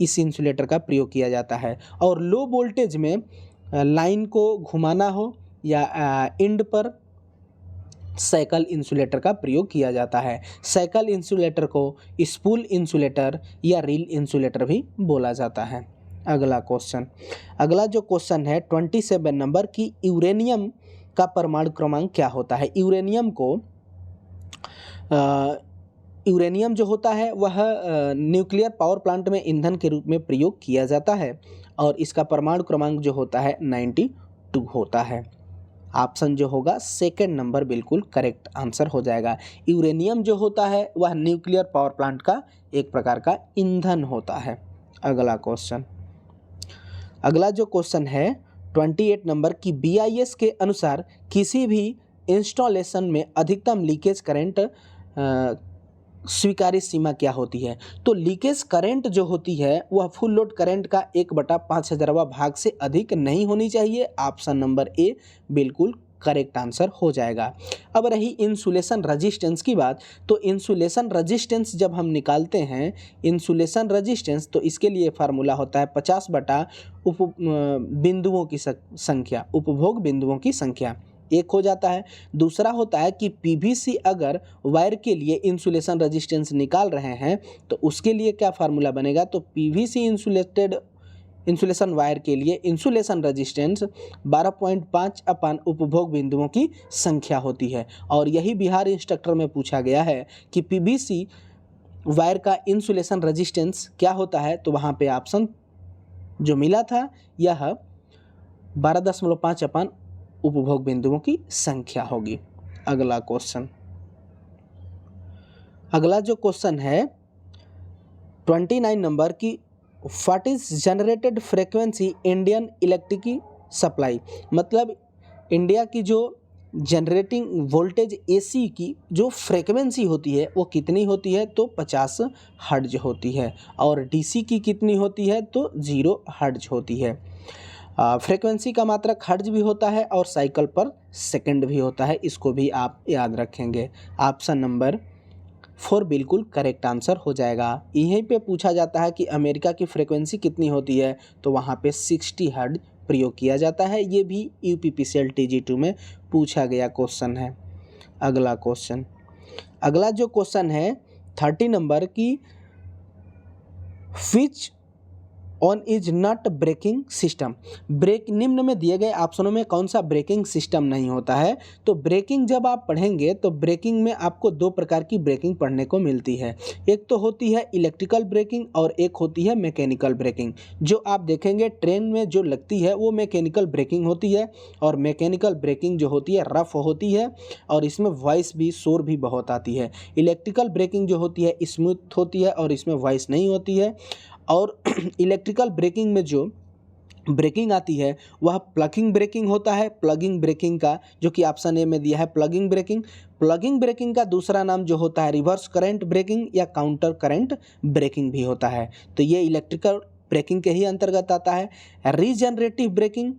इस इंसुलेटर का प्रयोग किया जाता है। और लो वोल्टेज में लाइन को घुमाना हो या एंड पर साइकिल इंसुलेटर का प्रयोग किया जाता है। साइकिल इंसुलेटर को स्पूल इंसुलेटर या रील इंसुलेटर भी बोला जाता है। अगला क्वेश्चन, अगला जो क्वेश्चन है 27 नंबर की यूरेनियम का परमाणु क्रमांक क्या होता है। यूरेनियम जो होता है वह न्यूक्लियर पावर प्लांट में ईंधन के रूप में प्रयोग किया जाता है और इसका परमाणु क्रमांक जो होता है 92 होता है। ऑप्शन जो होगा सेकंड नंबर बिल्कुल करेक्ट आंसर हो जाएगा। यूरेनियम जो होता है वह न्यूक्लियर पावर प्लांट का एक प्रकार का ईंधन होता है। अगला क्वेश्चन, अगला जो क्वेश्चन है 28 नंबर की BIS के अनुसार किसी भी इंस्टॉलेशन में अधिकतम लीकेज करंट स्वीकार्य सीमा क्या होती है। तो लीकेज करंट जो होती है वह फुल लोड करंट का 1/5000वां भाग से अधिक नहीं होनी चाहिए। ऑप्शन नंबर ए बिल्कुल करेक्ट आंसर हो जाएगा। अब रही इंसुलेशन रेजिस्टेंस की बात, तो इंसुलेशन रेजिस्टेंस जब हम निकालते हैं इंसुलेशन रेजिस्टेंस तो इसके लिए फार्मूला होता है 50 बटा बिंदुओं की संख्या, उपभोग बिंदुओं की संख्या, एक हो जाता है। दूसरा होता है कि PVC अगर वायर के लिए इंसुलेशन रेजिस्टेंस निकाल रहे हैं तो उसके लिए क्या फार्मूला बनेगा, तो PVC इंसुलेशन वायर के लिए इंसुलेशन रेजिस्टेंस 12.5 अपन उपभोग बिंदुओं की संख्या होती है। और यही बिहार इंस्ट्रक्टर में पूछा गया है कि PVC वायर का इंसुलेशन रेजिस्टेंस क्या होता है, तो वहाँ पे ऑप्शन जो मिला था यह 12.5 अपन उपभोग बिंदुओं की संख्या होगी। अगला क्वेश्चन, अगला जो क्वेश्चन है 29 नंबर की what is generated frequency Indian electric supply. मतलब इंडिया की जो जनरेटिंग वोल्टेज AC की जो फ्रीक्वेंसी होती है वो कितनी होती है, तो 50 हर्ट्ज होती है और DC की कितनी होती है, तो 0 हर्ट्ज होती है। फ्रीक्वेंसी का मात्रक हर्ट्ज भी होता है और साइकिल पर सेकंड भी होता है, इसको भी आप याद रखेंगे। ऑप्शन नंबर 4 बिल्कुल करेक्ट आंसर हो जाएगा। यहीं पे पूछा जाता है कि अमेरिका की फ्रीक्वेंसी कितनी होती है, तो वहाँ पे 60 हर्ट्ज प्रयोग किया जाता है। ये भी UPPCL TG2 में पूछा गया क्वेश्चन है। अगला क्वेश्चन, अगला जो क्वेश्चन है 30 नंबर की which one is not braking system. Brake निम्न में दिए गए ऑप्शनों में कौन सा ब्रेकिंग सिस्टम नहीं होता है। तो ब्रेकिंग जब आप पढ़ेंगे तो ब्रेकिंग में आपको दो प्रकार की ब्रेकिंग पढ़ने को मिलती है। एक तो होती है इलेक्ट्रिकल ब्रेकिंग और एक होती है मैकेनिकल ब्रेकिंग। जो आप देखेंगे ट्रेन में जो लगती है वो मैकेनिकल ब्रेकिंग होती है, और मैकेनिकल ब्रेकिंग जो होती है रफ होती है और इसमें वॉइस भी, शोर भी बहुत आती है। इलेक्ट्रिकल ब्रेकिंग जो होती है स्मूथ होती है और इसमें वॉइस नहीं होती है। और इलेक्ट्रिकल ब्रेकिंग में जो ब्रेकिंग आती है वह प्लगिंग ब्रेकिंग होता है। प्लगिंग ब्रेकिंग का जो कि ऑप्शन ए में दिया है प्लगिंग ब्रेकिंग। प्लगिंग ब्रेकिंग का दूसरा नाम जो होता है रिवर्स करंट ब्रेकिंग या काउंटर करंट ब्रेकिंग भी होता है। तो ये इलेक्ट्रिकल ब्रेकिंग के ही अंतर्गत आता है। रीजनरेटिव ब्रेकिंग,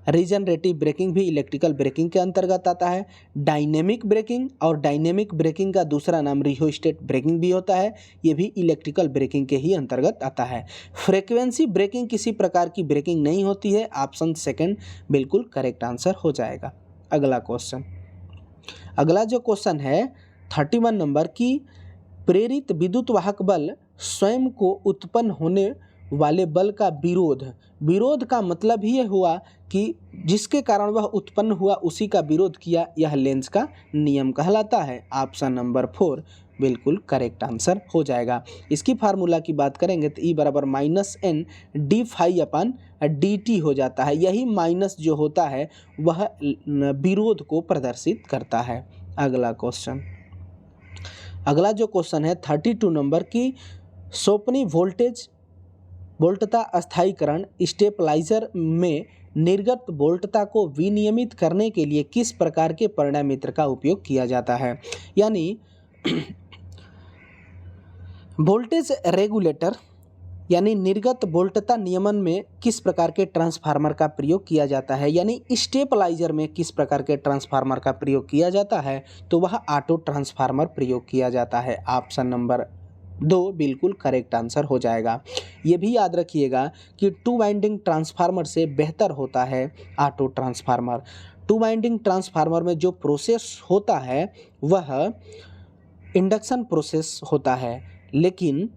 रीजनरेटिव ब्रेकिंग भी इलेक्ट्रिकल ब्रेकिंग के अंतर्गत आता है। डायनेमिक ब्रेकिंग, और डायनेमिक ब्रेकिंग का दूसरा नाम रियोस्टेट ब्रेकिंग भी होता है, ये भी इलेक्ट्रिकल ब्रेकिंग के ही अंतर्गत आता है। फ्रीक्वेंसी ब्रेकिंग किसी प्रकार की ब्रेकिंग नहीं होती है। ऑप्शन सेकंड बिल्कुल करेक्ट आंसर हो जाएगा। अगला क्वेश्चन, अगला जो क्वेश्चन है 31 नंबर की प्रेरित विद्युत वाहक बल स्वयं को उत्पन्न होने वाले बल का विरोध, विरोध का मतलब ही हुआ कि जिसके कारण वह उत्पन्न हुआ उसी का विरोध किया, यह लेंज का नियम कहलाता है। ऑप्शन नंबर 4 बिल्कुल करेक्ट आंसर हो जाएगा। इसकी फार्मूला की बात करेंगे तो E बराबर -n d फाई अपन dt हो जाता है। यही माइनस जो होता है वह विरोध को प्रदर्शित करता है। अगला क्वेश्चन, अगला जो क्वेश्चन है 32 नंबर की सोपनी वोल्टता स्थायीकरण स्टेपलाइजर में निर्गत वोल्टता को विनियमित करने के लिए किस प्रकार के परिणामीत्र का उपयोग किया जाता है। यानी वोल्टेज रेगुलेटर यानी निर्गत वोल्टता नियमन में किस प्रकार के ट्रांसफार्मर का प्रयोग किया जाता है, यानी स्टेपलाइजर में किस प्रकार के ट्रांसफार्मर का प्रयोग किया जाता है, तो वह ऑटो ट्रांसफार्मर प्रयोग किया जाता है। ऑप्शन नंबर 2 बिल्कुल करेक्ट आंसर हो जाएगा। ये भी याद रखिएगा कि 2 वाइंडिंग ट्रांसफार्मर से बेहतर होता है ऑटो ट्रांसफार्मर। 2 वाइंडिंग ट्रांसफार्मर में जो प्रोसेस होता है वह इंडक्शन प्रोसेस होता है, लेकिन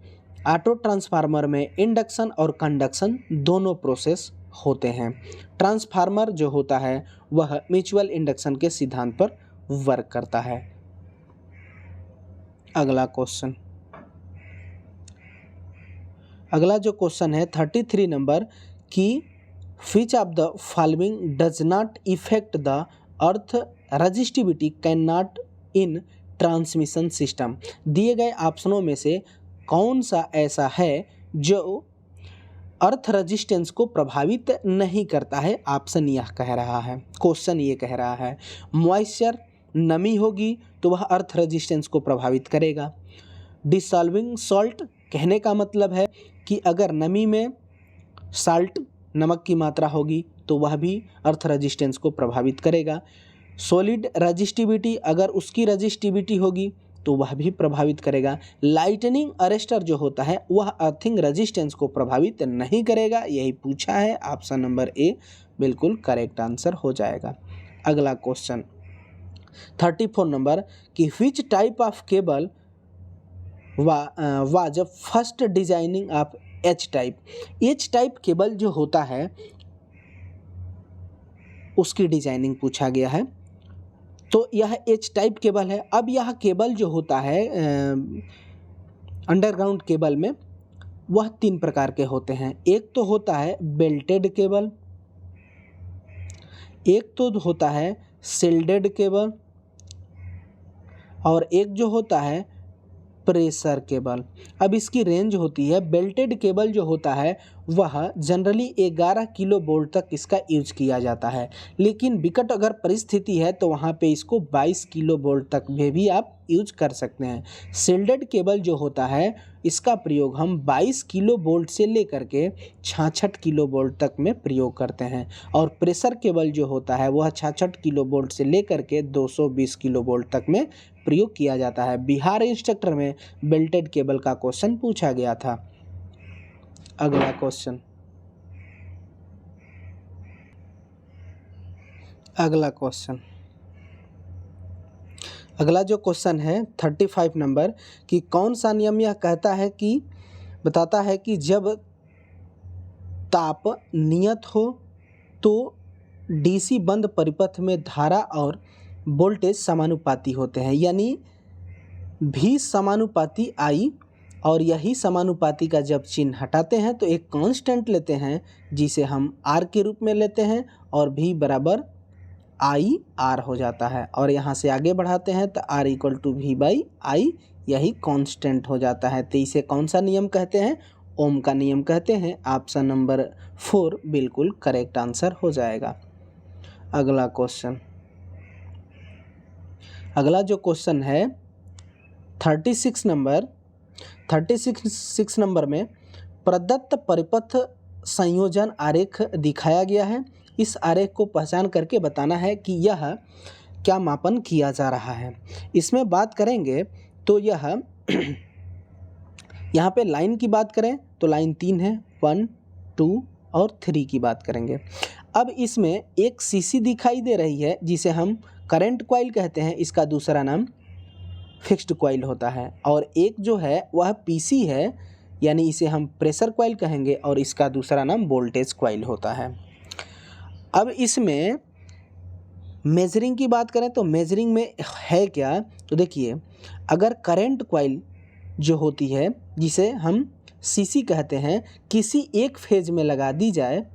ऑटो ट्रांसफार्मर में इंडक्शन और कंडक्शन दोनों प्रोसेस होते हैं। ट्रांसफार्मर जो होता है वह म्यूचुअल इंडक्शन के सिद्धांत पर वर्क करता है। अगला क्वेश्चन, अगला जो क्वेश्चन है 33 नंबर की which of the following does not effect the earth resistivity can not in transmission system. दिए गए ऑप्शनों में से कौन सा ऐसा है जो अर्थ रजिस्टेंस को प्रभावित नहीं करता है। ऑप्शन यह कह रहा है, क्वेश्चन ये कह रहा है मॉइस्चर, नमी होगी तो वह अर्थ रजिस्टेंस को प्रभावित करेगा। डिसॉल्विंग सॉल्ट, कहने का मतलब है कि अगर नमी में साल्ट नमक की मात्रा होगी तो वह भी अर्थ रजिस्टेंस को प्रभावित करेगा। सॉलिड रजिस्टिविटी, अगर उसकी रजिस्टिविटी होगी तो वह भी प्रभावित करेगा। लाइटनिंग अरेस्टर जो होता है वह अर्थिंग रजिस्टेंस को प्रभावित नहीं करेगा, यही पूछा है। ऑप्शन नंबर ए बिल्कुल करेक्ट आंसर हो जाएगा। अगला क्वेश्चन 34 नंबर कि which type of cable was first designing of H type. H type cable जो होता है उसकी डिजाइनिंग पूछा गया है, तो यह एच टाइप केबल है। अब यह केबल जो होता है अंडरग्राउंड केबल में वह 3 प्रकार के होते हैं। एक तो होता है बेल्टेड केबल, एक तो होता है शिल्डेड केबल, और एक जो होता है प्रेशर केबल। अब इसकी रेंज होती है, बेल्टेड केबल जो होता है वह जनरली 11 किलो वोल्ट तक इसका यूज किया जाता है, लेकिन विकट अगर परिस्थिति है तो वहाँ पे इसको 22 किलो वोल्ट तक में भी आप यूज कर सकते हैं। शिल्डेड केबल जो होता है इसका प्रयोग हम 22 किलो वोल्ट से लेकर के 66 किलो वोल्ट तक में प्रयोग करते हैं, और प्रेशर केबल जो होता है वह 66 किलो वोल्ट से लेकर के 220 किलो वोल्ट तक में प्रयोग किया जाता है। बिहार इंस्ट्रक्टर में बेल्टेड केबल का क्वेश्चन पूछा गया था। अगला क्वेश्चन, अगला क्वेश्चन, अगला जो क्वेश्चन है 35 नंबर कि कौन सा नियम यह कहता है कि बताता है कि जब ताप नियत हो तो डीसी बंद परिपथ में धारा और वोल्टेज समानुपाती होते हैं, यानी भी समानुपाती आई, और यही समानुपाती का जब चिन्ह हटाते हैं तो एक कांस्टेंट लेते हैं जिसे हम आर के रूप में लेते हैं और भी बराबर आई आर हो जाता है, और यहाँ से आगे बढ़ाते हैं तो R equal to V by I, यही कांस्टेंट हो जाता है। तो इसे कौन सा नियम कहते हैं? ओम का नियम कहते हैं। ऑप्शन नंबर 4 बिल्कुल करेक्ट आंसर हो जाएगा। अगला क्वेश्चन, अगला जो क्वेश्चन है 36 नंबर में प्रदत्त परिपथ संयोजन आरेख दिखाया गया है। इस आरेख को पहचान करके बताना है कि यह क्या मापन किया जा रहा है। इसमें बात करेंगे तो यह यहाँ पे लाइन की बात करें तो लाइन 3 है, 1, 2 और 3 की बात करेंगे। अब इसमें एक सीसी दिखाई दे रही है जिसे हम करंट कॉइल कहते हैं, इसका दूसरा नाम फिक्स्ड कॉइल होता है, और एक जो है वह पीसी है, यानी इसे हम प्रेशर कॉइल कहेंगे, और इसका दूसरा नाम वोल्टेज कॉइल होता है। अब इसमें मेजरिंग की बात करें तो मेजरिंग में है क्या, तो देखिए अगर करंट कॉइल जो होती है जिसे हम सीसी कहते हैं, किसी एक फेज में लगा दी जाए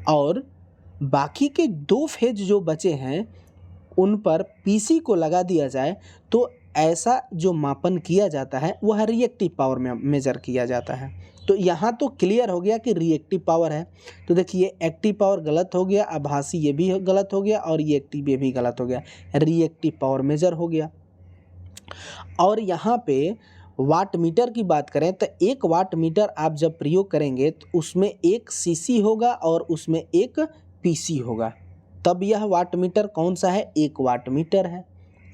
और बाकी के 2 फेज जो बचे हैं उन पर पीसी को लगा दिया जाए तो ऐसा जो मापन किया जाता है वह रिएक्टिव पावर में मेजर किया जाता है। तो यहाँ तो क्लियर हो गया कि रिएक्टिव पावर है। तो देखिए एक्टिव पावर गलत हो गया, आभासी ये भी गलत हो गया, और ये एक्टिव ये भी गलत हो गया, रिएक्टिव पावर मेजर हो गया। और यहाँ पे वाट मीटर की बात करें तो 1 वाट मीटर आप जब प्रयोग करेंगे तो उसमें एक सीसी होगा और उसमें एक पीसी होगा, तब यह वाट मीटर कौन सा है? 1 वाट मीटर है,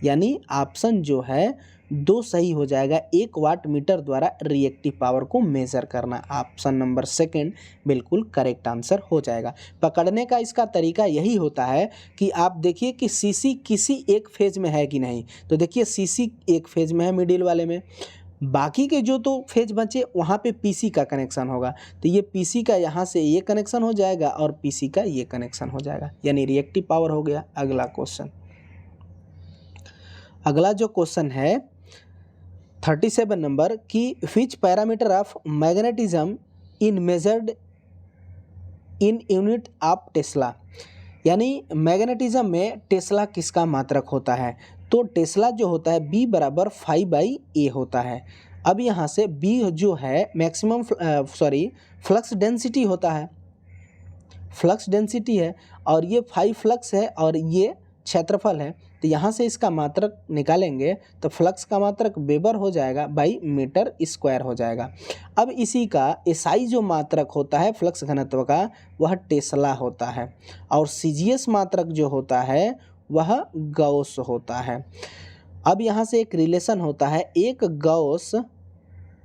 यानी ऑप्शन जो है 2 सही हो जाएगा। 1 वाट मीटर द्वारा रिएक्टिव पावर को मेज़र करना, ऑप्शन नंबर 2 बिल्कुल करेक्ट आंसर हो जाएगा। पकड़ने का इसका तरीका यही होता है कि आप देखिए कि सीसी किसी एक फेज में है कि नहीं। तो देखिए सीसी एक फेज में है मिडिल वाले में, बाकी के जो तो फेज बचे वहाँ पे पीसी का कनेक्शन होगा, तो ये पीसी का यहाँ से ये कनेक्शन हो जाएगा और पीसी का ये कनेक्शन हो जाएगा, यानी रिएक्टिव पावर हो गया। अगला क्वेश्चन, अगला जो क्वेश्चन है 37 नंबर की which parameter of magnetism in measured in unit of Tesla, यानी मैग्नेटिज्म में टेस्ला किसका मात्रक होता है? तो टेस्ला जो होता है B बराबर 5/A होता है। अब यहाँ से B जो है मैक्सिमम फ्लक्स डेंसिटी होता है, फ्लक्स डेंसिटी है, और ये 5 फ्लक्स है और ये क्षेत्रफल है। तो यहाँ से इसका मात्रक निकालेंगे तो फ्लक्स का मात्रक वेबर हो जाएगा बाई मीटर स्क्वायर हो जाएगा। अब इसी का एसआई जो मात्रक होता है फ्लक्स घनत्व का वह टेस्ला होता है, और सीजीएस मात्रक जो होता है वह गॉस होता है। अब यहाँ से एक रिलेशन होता है, एक गॉस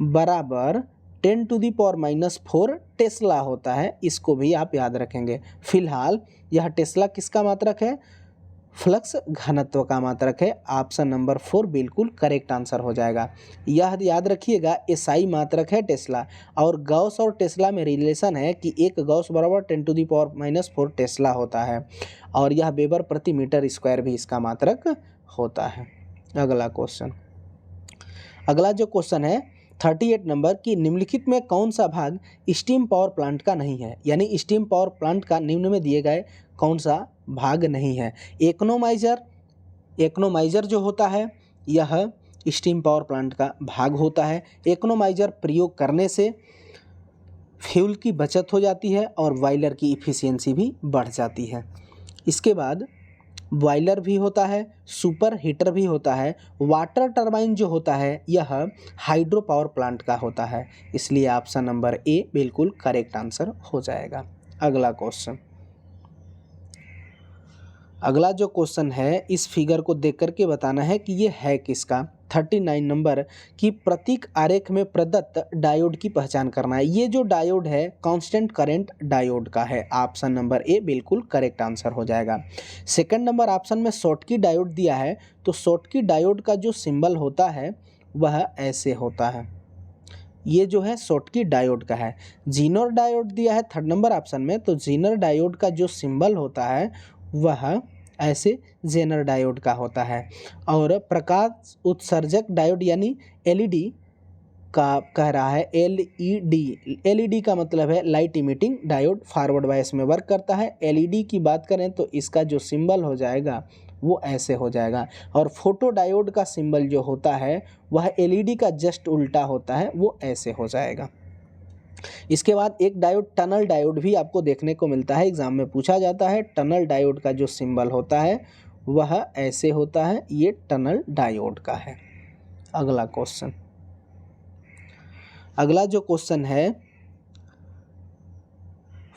बराबर 10⁻⁻⁴ टेस्ला होता है, इसको भी आप याद रखेंगे। फिलहाल यह टेस्ला किसका मात्रक है? फ्लक्स घनत्व का मात्रक है। ऑप्शन नंबर 4 बिल्कुल करेक्ट आंसर हो जाएगा। यह याद रखिएगा एसआई मात्रक है टेस्ला, और गॉस और टेस्ला में रिलेशन है कि एक गॉस बराबर 10⁻⁻⁴ टेस्ला होता है, और यह वेबर प्रति मीटर स्क्वायर भी इसका मात्रक होता है। अगला क्वेश्चन, अगला जो क्वेश्चन है 38 नंबर की निम्नलिखित में कौन सा भाग स्टीम पावर प्लांट का नहीं है, यानी स्टीम पावर प्लांट का निम्न में दिए गए कौन सा भाग नहीं है? इकोनोमाइजर जो होता है यह स्टीम पावर प्लांट का भाग होता है। इकोनोमाइजर प्रयोग करने से फ्यूल की बचत हो जाती है और बॉयलर की इफ़िशियंसी भी बढ़ जाती है। इसके बाद बॉयलर भी होता है, सुपर हीटर भी होता है, वाटर टरबाइन जो होता है यह हाइड्रो पावर प्लांट का होता है, इसलिए ऑप्शन नंबर ए बिल्कुल करेक्ट आंसर हो जाएगा। अगला क्वेश्चन, अगला जो क्वेश्चन है इस फिगर को देख करके बताना है कि ये है किसका। 39 नंबर की प्रतीक आरेख में प्रदत्त डायोड की पहचान करना है। ये जो डायोड है कांस्टेंट करंट डायोड का है, ऑप्शन नंबर ए बिल्कुल करेक्ट आंसर हो जाएगा। सेकंड नंबर ऑप्शन में शॉटकी डायोड दिया है, तो शॉटकी डायोड का जो सिंबल होता है वह ऐसे होता है, ये जो है शॉटकी डायोड का है। जीनर डायोड दिया है थर्ड नंबर ऑप्शन में, तो जीनर डायोड का जो सिंबल होता है वह ऐसे जेनर डायोड का होता है। और प्रकाश उत्सर्जक डायोड यानी एलईडी का कह रहा है एलईडी। एलईडी का मतलब है light emitting diode, forward bias में वर्क करता है। एलईडी की बात करें तो इसका जो सिंबल हो जाएगा वो ऐसे हो जाएगा। और फोटो डायोड का सिंबल जो होता है वह एलईडी का जस्ट उल्टा होता है, वो ऐसे हो जाएगा। इसके बाद एक डायोड टनल डायोड भी आपको देखने को मिलता है, एग्जाम में पूछा जाता है। टनल डायोड का जो सिंबल होता है वह ऐसे होता है, ये टनल डायोड का है। अगला क्वेश्चन, अगला जो क्वेश्चन है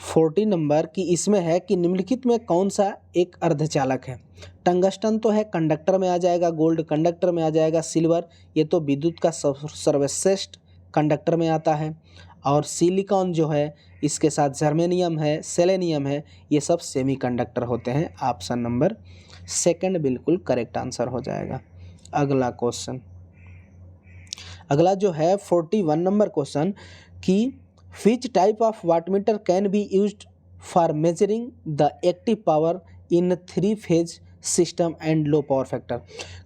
40 नंबर की, इसमें है कि निम्नलिखित में कौन सा एक अर्धचालक है। टंगस्टन तो है कंडक्टर में आ जाएगा, गोल्ड कंडक्टर में आ जाएगा, सिल्वर ये तो विद्युत का सर्वश्रेष्ठ कंडक्टर में आता है, और सिलिकॉन जो है इसके साथ जर्मेनियम है, सेलेनियम है, ये सब सेमीकंडक्टर होते हैं। ऑप्शन नंबर सेकंड बिल्कुल करेक्ट आंसर हो जाएगा। अगला क्वेश्चन, अगला जो है 41 नंबर क्वेश्चन कि which type of wattmeter can be used for measuring the active power in three phase system and low power factor।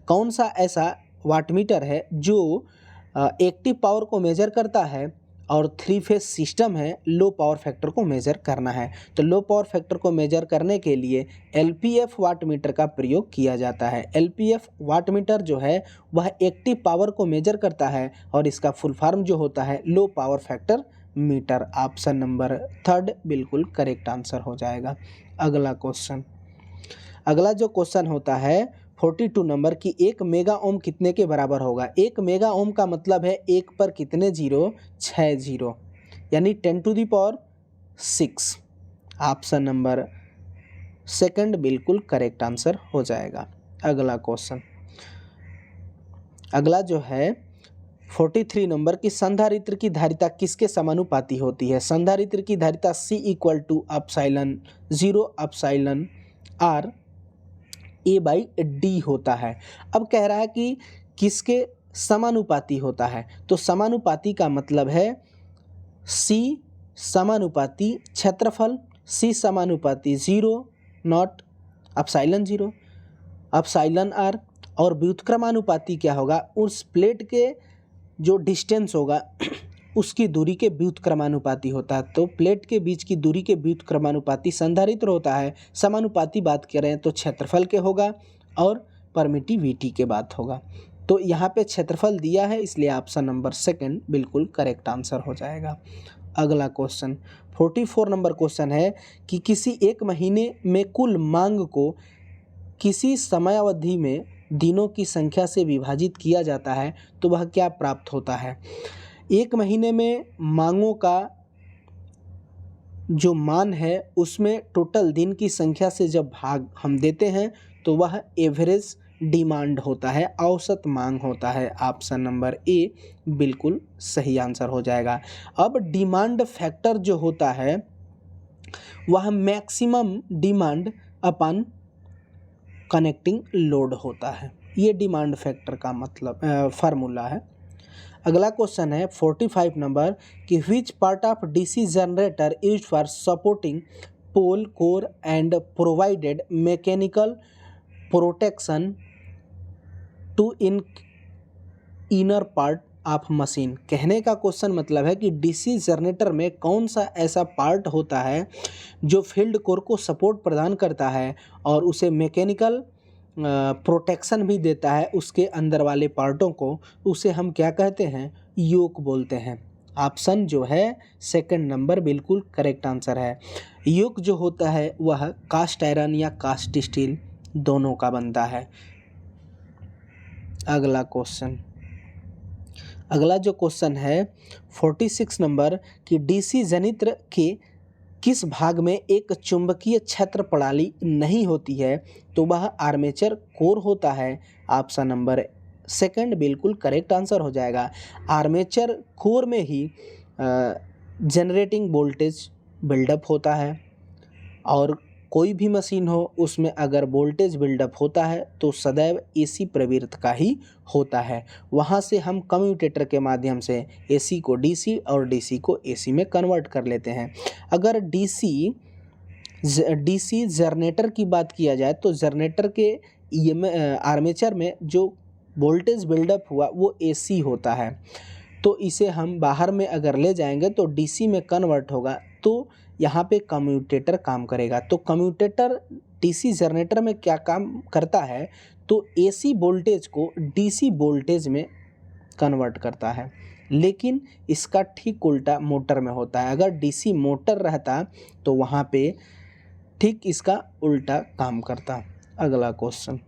कौन सा ऐसा वाटमीटर है जो एक्टिव पावर को मेजर करता है और थ्री फेज सिस्टम है लो पावर फैक्टर को मेजर करना है। तो लो पावर फैक्टर को मेजर करने के लिए एलपीएफ वाटमीटर का प्रयोग किया जाता है। एलपीएफ वाटमीटर जो है वह एक्टिव पावर को मेजर करता है और इसका फुल फॉर्म जो होता है low power factor metre. Option number third बिल्कुल करेक्ट आंसर हो जाएगा। अगला क्वेश्चन, अगला जो क्वेश्चन होता है 42 नंबर की, एक मेगा ओम कितने के बराबर होगा। एक मेगा ओम का मतलब है एक पर कितने जीरो, 6 जीरो, यानी 10⁻6। ऑप्शन नंबर सेकंड बिल्कुल करेक्ट आंसर हो जाएगा। अगला क्वेश्चन, अगला जो है 43 नंबर की, संधारित्र की धारिता किसके समानुपाती होती है। संधारित्र की धारिता C = epsilon 0 epsilon R A/D होता है। अब कह रहा है कि किसके समानुपाती होता है, तो समानुपाती का मतलब है C समानुपाती क्षेत्रफल, C समानुपाती 0 नॉट एप्सिलॉन 0 एप्सिलॉन R, और व्युत्क्रमानुपाती क्या होगा, उस प्लेट के जो डिस्टेंस होगा उसकी दूरी के व्युत्क्रमानुपाती होता है। तो प्लेट के बीच की दूरी के व्युत्क्रमानुपाती संधारित्र होता है। समानुपाती बात करें तो क्षेत्रफल के होगा और परमिटिविटी के बात होगा। तो यहाँ पे क्षेत्रफल दिया है, इसलिए ऑप्शन नंबर सेकंड बिल्कुल करेक्ट आंसर हो जाएगा। अगला क्वेश्चन 44 नंबर क्वेश्चन है कि किसी एक महीने में कुल मांग को किसी समयावधि में दिनों की संख्या से विभाजित किया जाता है तो वह क्या प्राप्त होता है। एक महीने में मांगों का जो मान है उसमें टोटल दिन की संख्या से जब भाग हम देते हैं तो वह एवरेज डिमांड होता है, औसत मांग होता है। ऑप्शन नंबर ए बिल्कुल सही आंसर हो जाएगा। अब डिमांड फैक्टर जो होता है वह मैक्सिमम डिमांड अपन कनेक्टिंग लोड होता है। ये डिमांड फैक्टर का मतलब फार्मूला है। अगला क्वेश्चन है 45 नंबर कि which part of DC generator used for supporting pole core and provided mechanical protection to inner part of machine. कहने का क्वेश्चन मतलब है कि डीसी जनरेटर में कौन सा ऐसा पार्ट होता है जो फील्ड कोर को सपोर्ट प्रदान करता है और उसे मैकेनिकल प्रोटेक्शन भी देता है उसके अंदर वाले पार्टों को, उसे हम क्या कहते हैं, योक बोलते हैं। ऑप्शन जो है सेकंड नंबर बिल्कुल करेक्ट आंसर है। योक जो होता है वह कास्ट आयरन या कास्ट स्टील दोनों का बनता है। अगला क्वेश्चन, अगला जो क्वेश्चन है 46 नंबर कि डीसी जनित्र के किस भाग में एक चुंबकीय क्षेत्र प्रणाली नहीं होती है तो वह आर्मेचर कोर होता है। ऑप्शन नंबर सेकंड बिल्कुल करेक्ट आंसर हो जाएगा। आर्मेचर कोर में ही जनरेटिंग वोल्टेज बिल्डअप होता है और कोई भी मशीन हो उसमें अगर वोल्टेज बिल्डअप होता है तो सदैव एसी प्रवृत्त का ही होता है। वहाँ से हम कम्यूटेटर के माध्यम से एसी को डीसी और डीसी को एसी में कन्वर्ट कर लेते हैं। अगर डीसी जनरेटर की बात किया जाए तो जनरेटर के आर्मेचर में जो वोल्टेज बिल्डअप हुआ वो एसी होता है, तो इसे हम बाहर में अगर ले जाएंगे तो डीसी में कन्वर्ट होगा, तो यहाँ पे कम्यूटेटर काम करेगा। तो कम्यूटेटर डीसी जनरेटर में क्या काम करता है, तो एसी वोल्टेज को डीसी वोल्टेज में कन्वर्ट करता है। लेकिन इसका ठीक उल्टा मोटर में होता है। अगर डीसी मोटर रहता तो वहाँ पे ठीक इसका उल्टा काम करता। अगला क्वेश्चन,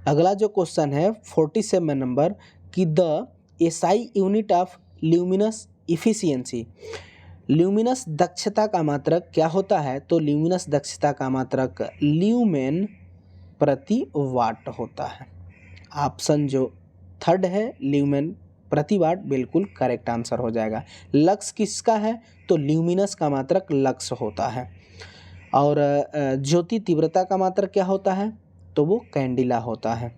अगला जो क्वेश्चन है 47 नंबर कि the SI unit of luminous efficiency, luminous दक्षता का मात्रक क्या होता है, तो ल्यूमिनस दक्षता का मात्रक ल्यूमेन प्रति वाट होता है। ऑप्शन जो थर्ड है ल्यूमेन प्रति वाट बिल्कुल करेक्ट आंसर हो जाएगा। लक्स किसका है, तो ल्यूमिनस का मात्रक लक्स होता है। और ज्योति तीव्रता का मात्रक क्या होता है, तो वो कैंडिला होता है।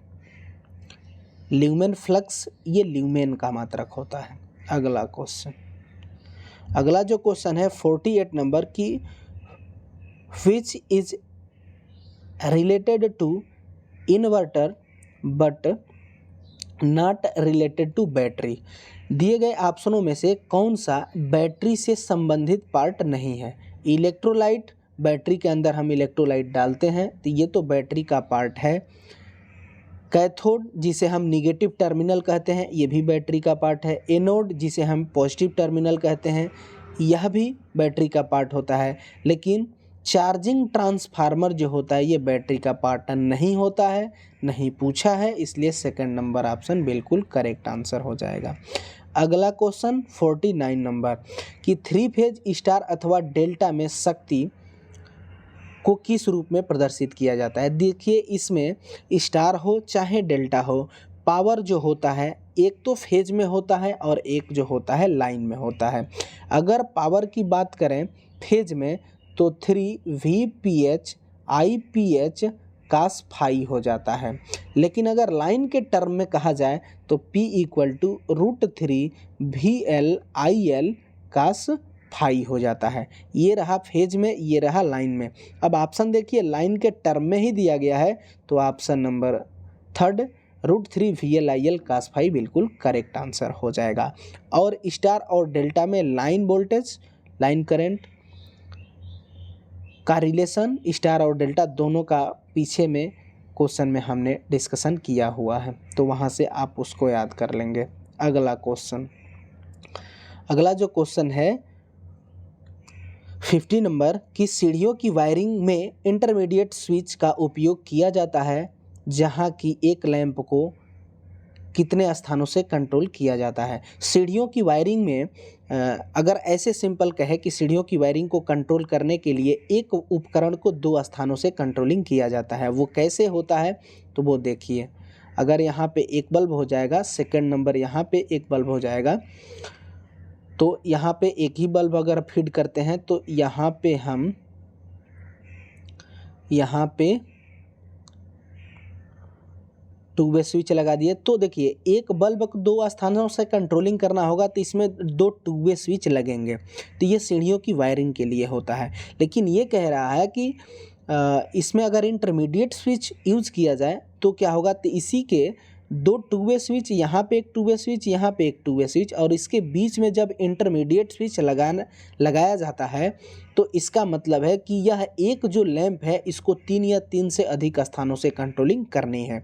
ल्यूमेन फ्लक्स ये ल्यूमेन का मात्रक होता है। अगला क्वेश्चन, अगला जो क्वेश्चन है 48 नंबर की which is related to inverter but not related to battery. दिए गए ऑप्शनों में से कौन सा बैटरी से संबंधित पार्ट नहीं है। इलेक्ट्रोलाइट, बैटरी के अंदर हम इलेक्ट्रोलाइट डालते हैं तो ये तो बैटरी का पार्ट है। कैथोड जिसे हम निगेटिव टर्मिनल कहते हैं ये भी बैटरी का पार्ट है। एनोड जिसे हम पॉजिटिव टर्मिनल कहते हैं यह भी बैटरी का पार्ट होता है। लेकिन चार्जिंग ट्रांसफार्मर जो होता है ये बैटरी का पार्ट नहीं होता है, नहीं पूछा है, इसलिए सेकंड नंबर ऑप्शन बिल्कुल करेक्ट आंसर हो जाएगा। अगला क्वेश्चन 49 नंबर कि 3 फेज स्टार अथवा डेल्टा में शक्ति को किस रूप में प्रदर्शित किया जाता है। देखिए इसमें स्टार हो चाहे डेल्टा हो, पावर जो होता है एक तो फेज में होता है और एक जो होता है लाइन में होता है। अगर पावर की बात करें फेज में तो 3 VPH IPH cos फाई हो जाता है। लेकिन अगर लाइन के टर्म में कहा जाए तो P = √3 VL IL cos phi हो जाता है। ये रहा फेज में, ये रहा लाइन में। अब ऑप्शन देखिए लाइन के टर्म में ही दिया गया है तो option number third √3 VL IL cos phi बिल्कुल करेक्ट आंसर हो जाएगा। और स्टार और डेल्टा में लाइन वोल्टेज, लाइन करंट का रिलेशन स्टार और डेल्टा दोनों का पीछे में क्वेश्चन में हमने डिस्कशन किया हुआ है, तो वहाँ से आप उसको याद कर लेंगे। अगला क्वेश्चन, अगला जो क्वेश्चन है 50 नंबर की सीढ़ियों की वायरिंग में इंटरमीडिएट स्विच का उपयोग किया जाता है जहाँ की एक लैंप को कितने स्थानों से कंट्रोल किया जाता है। सीढ़ियों की वायरिंग में अगर ऐसे सिंपल कहे कि सीढ़ियों की वायरिंग को कंट्रोल करने के लिए एक उपकरण को 2 स्थानों से कंट्रोलिंग किया जाता है। वो कैसे होता है तो वो देखिए, अगर यहाँ पे एक बल्ब हो जाएगा, सेकंड नंबर यहाँ पे एक बल्ब हो जाएगा, तो यहाँ पे एक ही बल्ब अगर फीड करते हैं तो यहाँ पे हम यहाँ पे 2 वे स्विच लगा दिए। तो देखिए एक बल्ब को 2 स्थानों से कंट्रोलिंग करना होगा तो इसमें 2 2 वे स्विच लगेंगे। तो ये सीढ़ियों की वायरिंग के लिए होता है। लेकिन ये कह रहा है कि इसमें अगर इंटरमीडिएट स्विच यूज़ किया जाए तो क्या होगा, तो इसी के 2 2 वे स्विच, यहाँ पे एक 2 वे स्विच, यहाँ पे एक 2 वे स्विच, और इसके बीच में जब इंटरमीडिएट स्विच लगाया जाता है तो इसका मतलब है कि यह एक जो लैंप है इसको 3 या 3 से अधिक स्थानों से कंट्रोलिंग करनी है।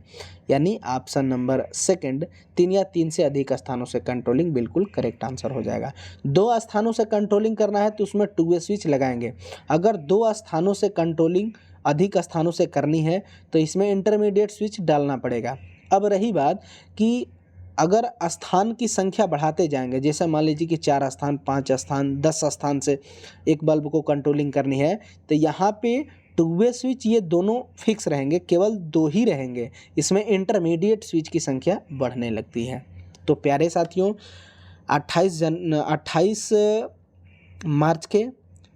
यानी ऑप्शन नंबर सेकंड 3 या 3 से अधिक स्थानों से कंट्रोलिंग बिल्कुल करेक्ट आंसर हो जाएगा। 2 स्थानों से कंट्रोलिंग करना है तो उसमें 2 वे स्विच लगाएंगे। अगर 2 स्थानों से कंट्रोलिंग अधिक स्थानों से करनी है तो इसमें इंटरमीडिएट स्विच डालना पड़ेगा। अब रही बात कि अगर स्थान की संख्या बढ़ाते जाएंगे, जैसे मान लीजिए कि 4 स्थान, 5 स्थान, 10 स्थान से एक बल्ब को कंट्रोलिंग करनी है तो यहाँ पे 2 वे स्विच ये दोनों फिक्स रहेंगे, केवल 2 ही रहेंगे। इसमें इंटरमीडिएट स्विच की संख्या बढ़ने लगती है। तो प्यारे साथियों 28 मार्च के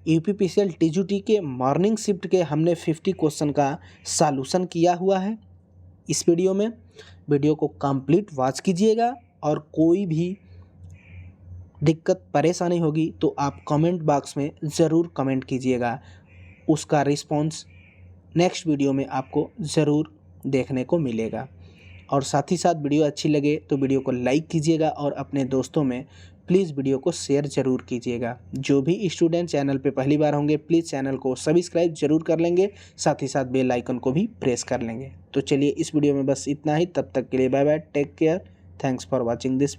यूपीपीसीएल टीजीटी के मॉर्निंग शिफ्ट के हमने 50 क्वेश्चन का सॉल्यूशन किया हुआ है इस वीडियो में। वीडियो को कंप्लीट वॉच कीजिएगा और कोई भी दिक्कत परेशानी होगी तो आप कमेंट बॉक्स में ज़रूर कमेंट कीजिएगा, उसका रिस्पॉन्स नेक्स्ट वीडियो में आपको ज़रूर देखने को मिलेगा। और साथ ही साथ वीडियो अच्छी लगे तो वीडियो को लाइक कीजिएगा और अपने दोस्तों में प्लीज़ वीडियो को शेयर ज़रूर कीजिएगा। जो भी स्टूडेंट चैनल पे पहली बार होंगे प्लीज़ चैनल को सब्सक्राइब ज़रूर कर लेंगे, साथ ही साथ बेल आइकन को भी प्रेस कर लेंगे। तो चलिए इस वीडियो में बस इतना ही, तब तक के लिए bye bye, take care, thanks for watching this.